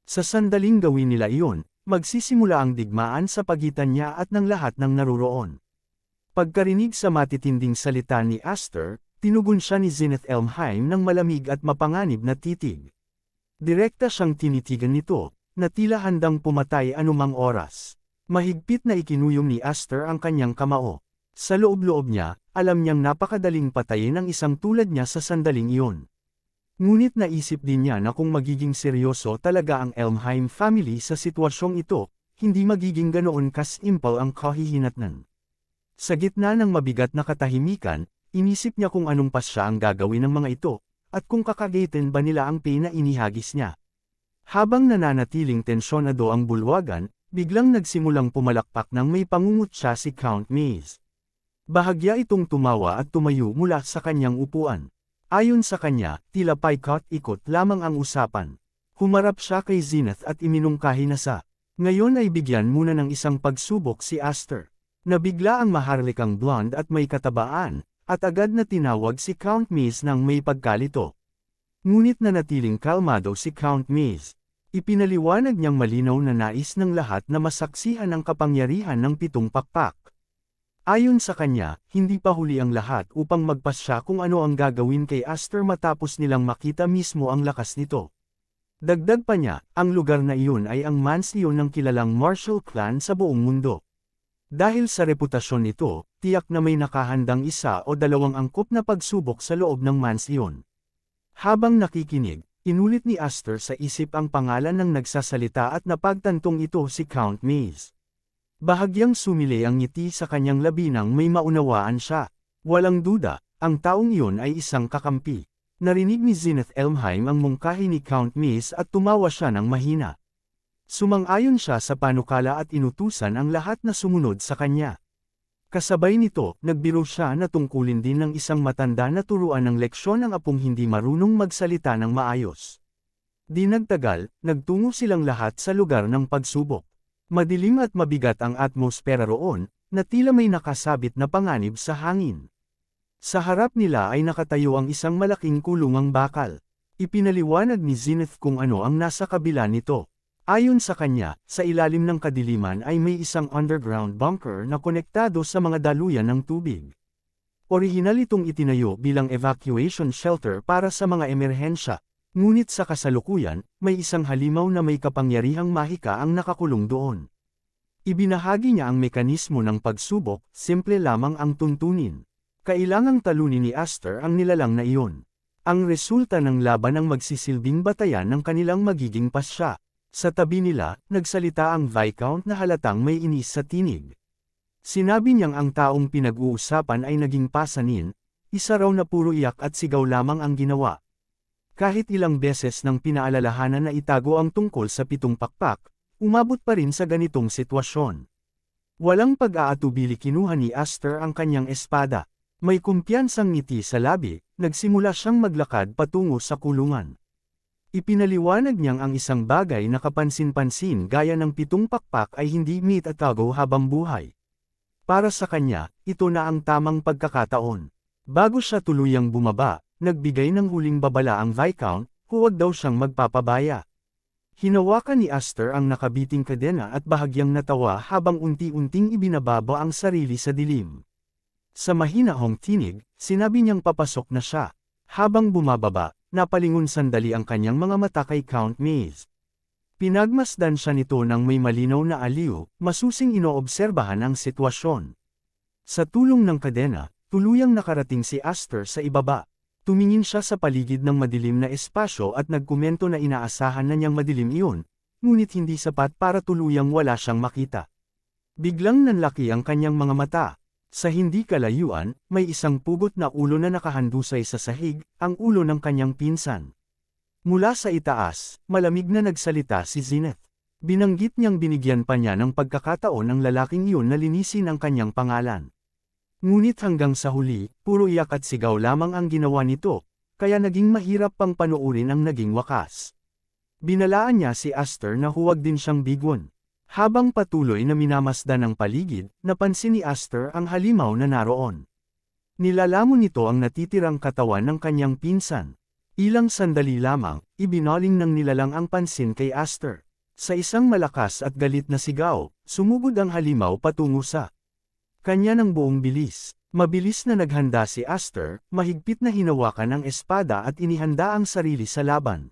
Sa sandaling gawin nila iyon, magsisimula ang digmaan sa pagitan niya at ng lahat ng naruroon. Pagkarinig sa matitinding salita ni Aster, tinugon siya ni Zenith Elmheim ng malamig at mapanganib na titig. Direkta siyang tinitigan nito, na tila handang pumatay anumang oras. Mahigpit na ikinuyom ni Aster ang kanyang kamao. Sa loob-loob niya, alam niyang napakadaling patayin ang isang tulad niya sa sandaling iyon. Ngunit naisip din niya na kung magiging seryoso talaga ang Elmheim family sa sitwasyong ito, hindi magiging ganoon kasimple ang kahihinatnan. Sa gitna ng mabigat na katahimikan, inisip niya kung anong pasya ang gagawin ng mga ito, at kung kakagatin ba nila ang pain na inihagis niya. Habang nananatiling tensyonado ang bulwagan, biglang nagsimulang pumalakpak ng may pangungutya si Count Maze. Bahagya itong tumawa at tumayo mula sa kanyang upuan. Ayon sa kanya, tila paikot-ikot lamang ang usapan. Humarap siya kay Zenith at iminungkahi na ngayon ay bigyan muna ng isang pagsubok si Aster. Nabigla ang maharlikang blonde at may katabaan, at agad na tinawag si Count Maze ng may pagkalito. Ngunit nanatiling kalmado si Count Maze. Ipinaliwanag niyang malinaw na nais ng lahat na masaksihan ang kapangyarihan ng 7 pakpak. Ayon sa kanya, hindi pa huli ang lahat upang magpasya kung ano ang gagawin kay Aster matapos nilang makita mismo ang lakas nito. Dagdag pa niya, ang lugar na iyon ay ang mansyon ng kilalang martial clan sa buong mundo. Dahil sa reputasyon nito, tiyak na may nakahandang 1 o 2 angkop na pagsubok sa loob ng mansyon. Habang nakikinig, inulit ni Aster sa isip ang pangalan ng nagsasalita at napagtantong ito si Count Maze. Bahagyang sumili ang ngiti sa kanyang labi nang may maunawaan siya. Walang duda, ang taong iyon ay isang kakampi. Narinig ni Zenith Elmheim ang mungkahi ni Count Maze at tumawa siya ng mahina. Sumang-ayon siya sa panukala at inutusan ang lahat na sumunod sa kanya. Kasabay nito, nagbiro siya na tungkulin din ng isang matanda na turuan ng leksyon ang apong hindi marunong magsalita ng maayos. Di nagtagal, nagtungo silang lahat sa lugar ng pagsubok. Madilim at mabigat ang atmosfera roon, na tila may nakasabit na panganib sa hangin. Sa harap nila ay nakatayo ang isang malaking kulungang bakal. Ipinaliwanag ni Zenith kung ano ang nasa kabila nito. Ayon sa kanya, sa ilalim ng kadiliman ay may isang underground bunker na konektado sa mga daluyan ng tubig. Orihinal itong itinayo bilang evacuation shelter para sa mga emerhensya. Ngunit sa kasalukuyan, may isang halimaw na may kapangyarihang mahika ang nakakulong doon. Ibinahagi niya ang mekanismo ng pagsubok, simple lamang ang tuntunin. Kailangang talunin ni Aster ang nilalang na iyon. Ang resulta ng laban ang magsisilbing batayan ng kanilang magiging pasya. Sa tabi nila, nagsalita ang Viscount na halatang may inis sa tinig. Sinabi niyang ang taong pinag-uusapan ay naging pasanin, isa raw na puro iyak at sigaw lamang ang ginawa. Kahit ilang beses nang pinaalalahanan na itago ang tungkol sa 7 pakpak, umabot pa rin sa ganitong sitwasyon. Walang pag-aatubili kinuha ni Aster ang kanyang espada. May kumpiyansang ngiti sa labi, nagsimula siyang maglakad patungo sa kulungan. Ipinaliwanag niyang ang isang bagay na kapansin-pansin gaya ng 7 pakpak ay hindi mitatago habang buhay. Para sa kanya, ito na ang tamang pagkakataon. Bago siya tuluyang bumaba, nagbigay ng huling babala ang Viscount, huwag daw siyang magpapabaya. Hinawakan ni Aster ang nakabiting kadena at bahagyang natawa habang unti-unting ibinababa ang sarili sa dilim. Sa mahinahong tinig, sinabi niyang papasok na siya. Habang bumababa, napalingon sandali ang kanyang mga mata kay Count Maze. Pinagmasdan siya nito ng may malinaw na aliw, masusing inoobserbahan ang sitwasyon. Sa tulong ng kadena, tuluyang nakarating si Aster sa ibaba. Tumingin siya sa paligid ng madilim na espasyo at nagkomento na inaasahan na niyang madilim iyon, ngunit hindi sapat para tuluyang wala siyang makita. Biglang nanlaki ang kanyang mga mata. Sa hindi kalayuan, may isang pugot na ulo na nakahandusay sa sahig, ang ulo ng kanyang pinsan. Mula sa itaas, malamig na nagsalita si Zenith. Binanggit niyang binigyan pa niya ng pagkakataon ng lalaking iyon na linisin ang kanyang pangalan. Ngunit hanggang sa huli, puro iyak at sigaw lamang ang ginawa nito, kaya naging mahirap pang panoorin ang naging wakas. Binalaan niya si Aster na huwag din siyang bigwon. Habang patuloy na minamasdan ang paligid, napansin ni Aster ang halimaw na naroon. Nilalamon nito ang natitirang katawan ng kanyang pinsan. Ilang sandali lamang, ibinaling ng nilalang ang pansin kay Aster. Sa isang malakas at galit na sigaw, sumugod ang halimaw patungo sa kanya ng buong bilis. Mabilis na naghanda si Aster, mahigpit na hinawakan ang espada at inihanda ang sarili sa laban.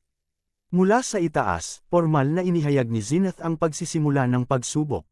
Mula sa itaas, formal na inihayag ni Zenith ang pagsisimula ng pagsubok.